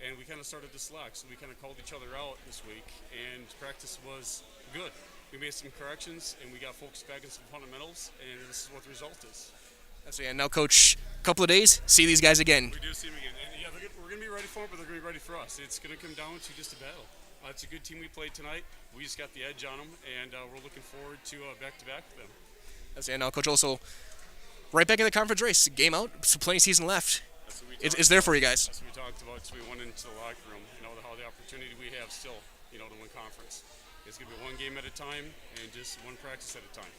and we kind of started to slack. So we kind of called each other out this week, and practice was good. We made some corrections, and we got focused back in some fundamentals, and this is what the result is. That's it. And now, Coach, a couple of days, see these guys again. We do see them again. And yeah, we're going to be ready for them, but they're going to be ready for us. It's going to come down to just a battle. It's a good team we played tonight. We just got the edge on them, and we're looking forward to back-to-back with them. That's it. And now, Coach, also right back in the conference race. Game out, so plenty of season left. It's there for you guys. That's what we talked about. So we went into the locker room, how the opportunity we have still, to win conference. It's going to be one game at a time and just one practice at a time.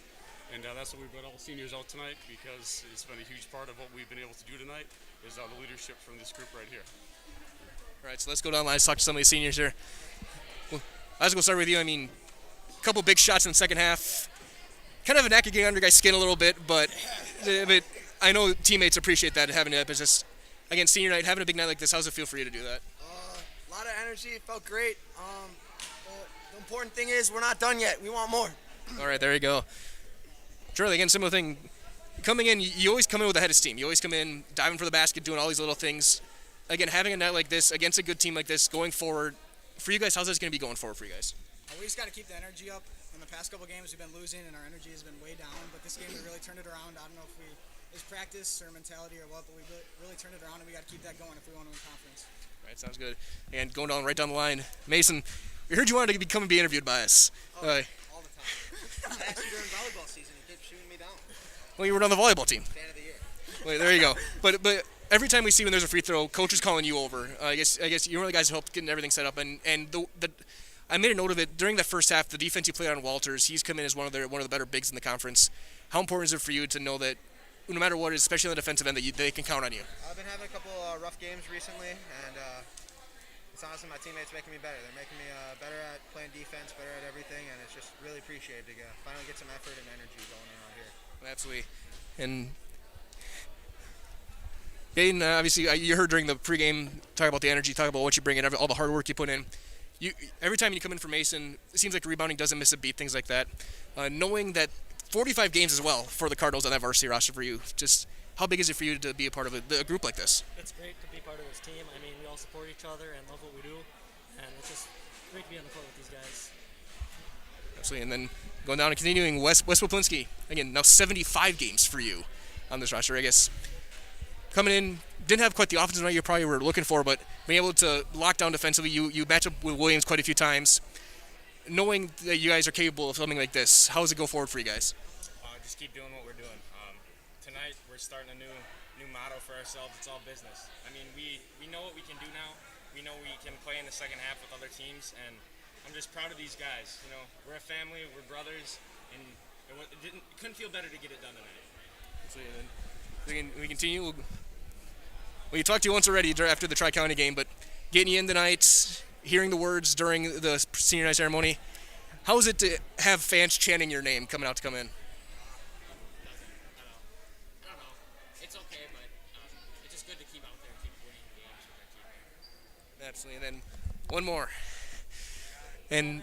And that's what we've got all seniors out tonight, because it's been a huge part of what we've been able to do tonight is the leadership from this group right here. All right, so let's go down the line. Let's talk to some of the seniors here. Well, I was going to start with you. I mean, a couple big shots in the second half. Kind of a knack of getting under your guys' skin a little bit, but I know teammates appreciate that, having it. But just, again, senior night, having a big night like this, how does it feel for you to do that? A lot of energy. It felt great. The important thing is we're not done yet. We want more. All right, there you go. Charlie, again, similar thing. Coming in, you always come in with a head of steam. You always come in diving for the basket, doing all these little things. Again, having a night like this against a good team like this going forward, for you guys, how's this going to be going forward for you guys? We just got to keep the energy up. In the past couple games, we've been losing, and our energy has been way down. But this game, we really turned it around. I don't know if it's practice or mentality or what, but we really turned it around, and we got to keep that going if we want to win conference. All right, sounds good. And going right down the line, Mason, we heard you wanted to come and be interviewed by us. All the time. Actually, during volleyball season, he kept shooting me down. Well, you were on the volleyball team. Fan of the year. Wait, there you go. But every time we see when there's a free throw, coach is calling you over. I guess you're one of the guys who helped getting everything set up. And I made a note of it during the first half. The defense you played on Walters, he's come in as one of the better bigs in the conference. How important is it for you to know that no matter what, especially on the defensive end, that they can count on you? I've been having a couple rough games recently, and it's honestly my teammates making me better. They're making me better at playing defense, better at everything, and it's just really appreciated to finally get some effort and energy going around here. Absolutely. And Baden, obviously, you heard during the pregame talk about the energy, talk about what you bring in, all the hard work you put in. Every time you come in for Mason, it seems like rebounding doesn't miss a beat, things like that. Knowing that 45 games as well for the Cardinals on that varsity roster for you, just how big is it for you to be a part of a group like this? It's great to be part of this team. I mean, we all support each other and love what we do, and it's just great to be on the court with these guys. Absolutely. And then going down and continuing, Wes Waplinski, again, now 75 games for you on this roster, I guess. Coming in, didn't have quite the offensive night you probably were looking for, but being able to lock down defensively, you match up with Williams quite a few times. Knowing that you guys are capable of something like this, how does it go forward for you guys? Just keep doing what we're doing. Tonight, we're starting a new motto for ourselves. It's all business. I mean, we know what we can do now. We know we can play in the second half with other teams, and I'm just proud of these guys. We're a family, we're brothers, and it couldn't feel better to get it done tonight. So, we continue. Well, you talked to you once already after the Tri-County game, but getting you in tonight, hearing the words during the senior night ceremony, how is it to have fans chanting your name coming out to come in? I don't know. It's okay, but it's just good to keep out there and keep winning games with our team here. Absolutely. And then one more. And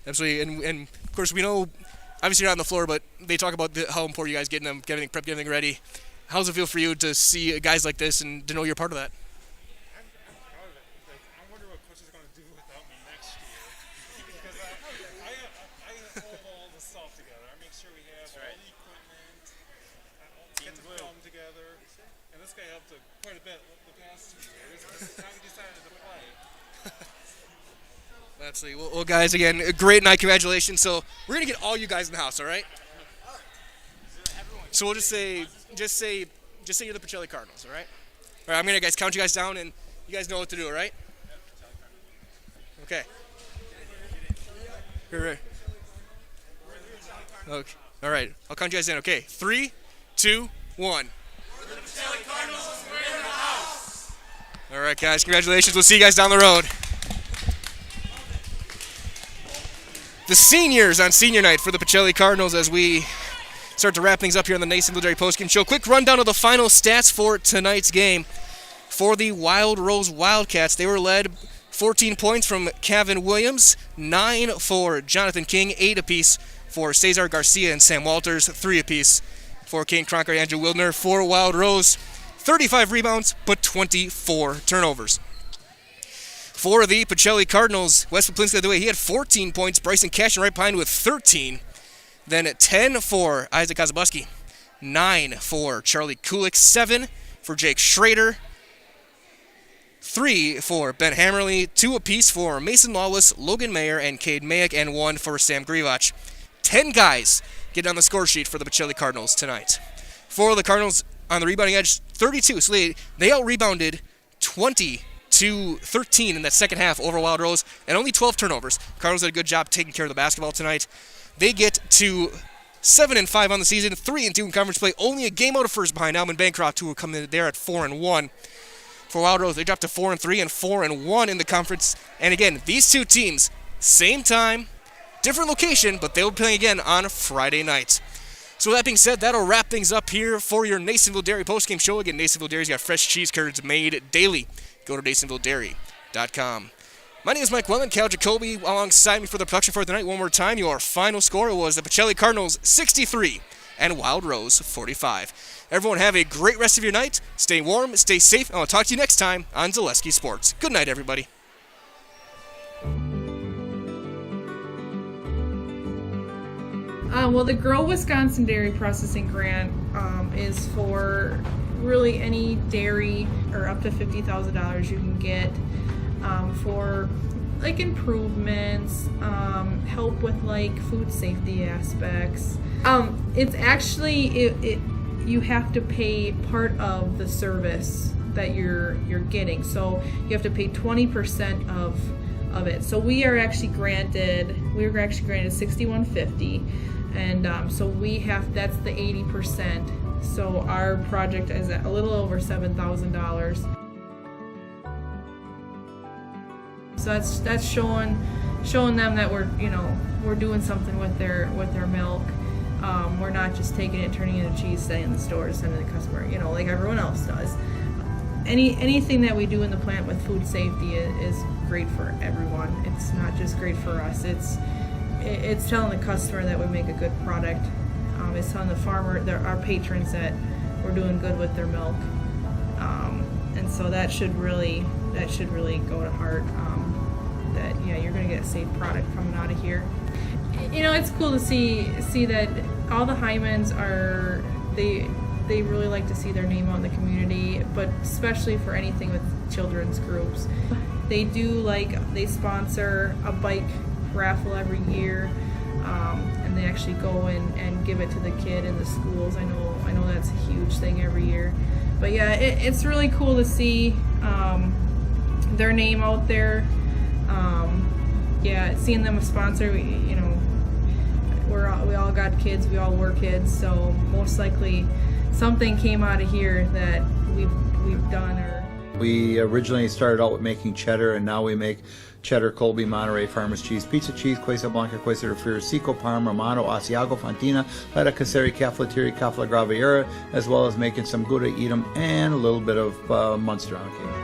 absolutely. And of course, we know, obviously you're not on the floor, but they talk about how important you guys getting everything prepped, getting everything ready. How does it feel for you to see guys like this and to know you're part of that? I'm proud of it. I wonder what coach is going to do without me next year. Because I hold all the stuff together. I make sure we have all the equipment, get the film together. And this guy helped quite a bit the past 2 years. This is how we decided to play. Absolutely. Well, guys, again, a great night. Congratulations. So we're going to get all you guys in the house, all right? So we'll just say you're the Pacelli Cardinals, all right? All right, I'm going to guys count you guys down, and you guys know what to do, all right? Okay. Okay. All right. I'll count you guys in. Okay. 3, 2, 1. All right, guys. Congratulations. We'll see you guys down the road. The seniors on senior night for the Pacelli Cardinals as we start to wrap things up here on the Nasonville Dairy postgame show. Quick rundown of the final stats for tonight's game. For the Wild Rose Wildcats, they were led 14 points from Kevin Williams, 9 for Jonathan King, 8 apiece for Cesar Garcia and Sam Walters, 3 apiece for Kane Cronker and Andrew Wildner. For Wild Rose, 35 rebounds, but 24 turnovers. For the Pacelli Cardinals, Wes Poplinski led the way. He had 14 points. Bryson Cashin right behind with 13. Then 10 for Isaac Kazabuski, 9 for Charlie Kulik, 7 for Jake Schrader, 3 for Ben Hammerly, 2 apiece for Mason Lawless, Logan Mayer, and Cade Mayak, and 1 for Sam Grivach. 10 guys get on the score sheet for the Pacelli Cardinals tonight. For the Cardinals on the rebounding edge, 32. So they out-rebounded 20-13 in that second half over Wild Rose, and only 12 turnovers. Cardinals did a good job taking care of the basketball tonight. They get to 7-5 on the season, 3-2 in conference play, only a game out of first behind Alvin Bancroft, who will come in there at 4-1. For Wild Rose, they dropped to 4-3 and 4-1 in the conference. And again, these two teams, same time, different location, but they will be playing again on Friday night. So with that being said, that'll wrap things up here for your Nasonville Dairy postgame show. Again, Nasonville Dairy's got fresh cheese curds made daily. Go to NasonvilleDairy.com. My name is Mike Wellen. Cal Jacoby alongside me for the production for the night. One more time, your final score was the Pacelli Cardinals 63 and Wild Rose 45. Everyone have a great rest of your night. Stay warm, stay safe, and I'll talk to you next time on Zaleski Sports. Good night, everybody. Well, the Grow Wisconsin Dairy Processing Grant is for really any dairy or up to $50,000 you can get for like improvements, help with like food safety aspects. It's actually you have to pay part of the service that you're getting, so you have to pay 20% of it. So we were actually granted $6,150, and so that's the 80%. So our project is at a little over $7,000. So that's showing them that we're doing something with their milk. We're not just taking it, turning it into cheese, sending it in the stores, sending it to the customer, like everyone else does. Anything that we do in the plant with food safety is great for everyone. It's not just great for us. It's telling the customer that we make a good product. It's telling the farmer, our patrons, that we're doing good with their milk. And so that should really go to heart. That you're going to get a safe product coming out of here. It's cool to see that all the Hymans they really like to see their name out in the community, but especially for anything with children's groups. They sponsor a bike raffle every year, and they actually go and give it to the kid in the schools. I know that's a huge thing every year. But yeah, it's really cool to see their name out there. Seeing them sponsor, we all got kids, we all were kids, so most likely something came out of here that we've done. Or we originally started out with making cheddar, and now we make cheddar, Colby, Monterey, Farmers cheese, pizza cheese, Quesa Blanca, Quesa de Friar, Seco, Parma, Romano, Asiago, Fontina, Letta, Casseri, Cafflettieri, Caffla Graviera, as well as making some Gouda, Edam, and a little bit of Munster on cake.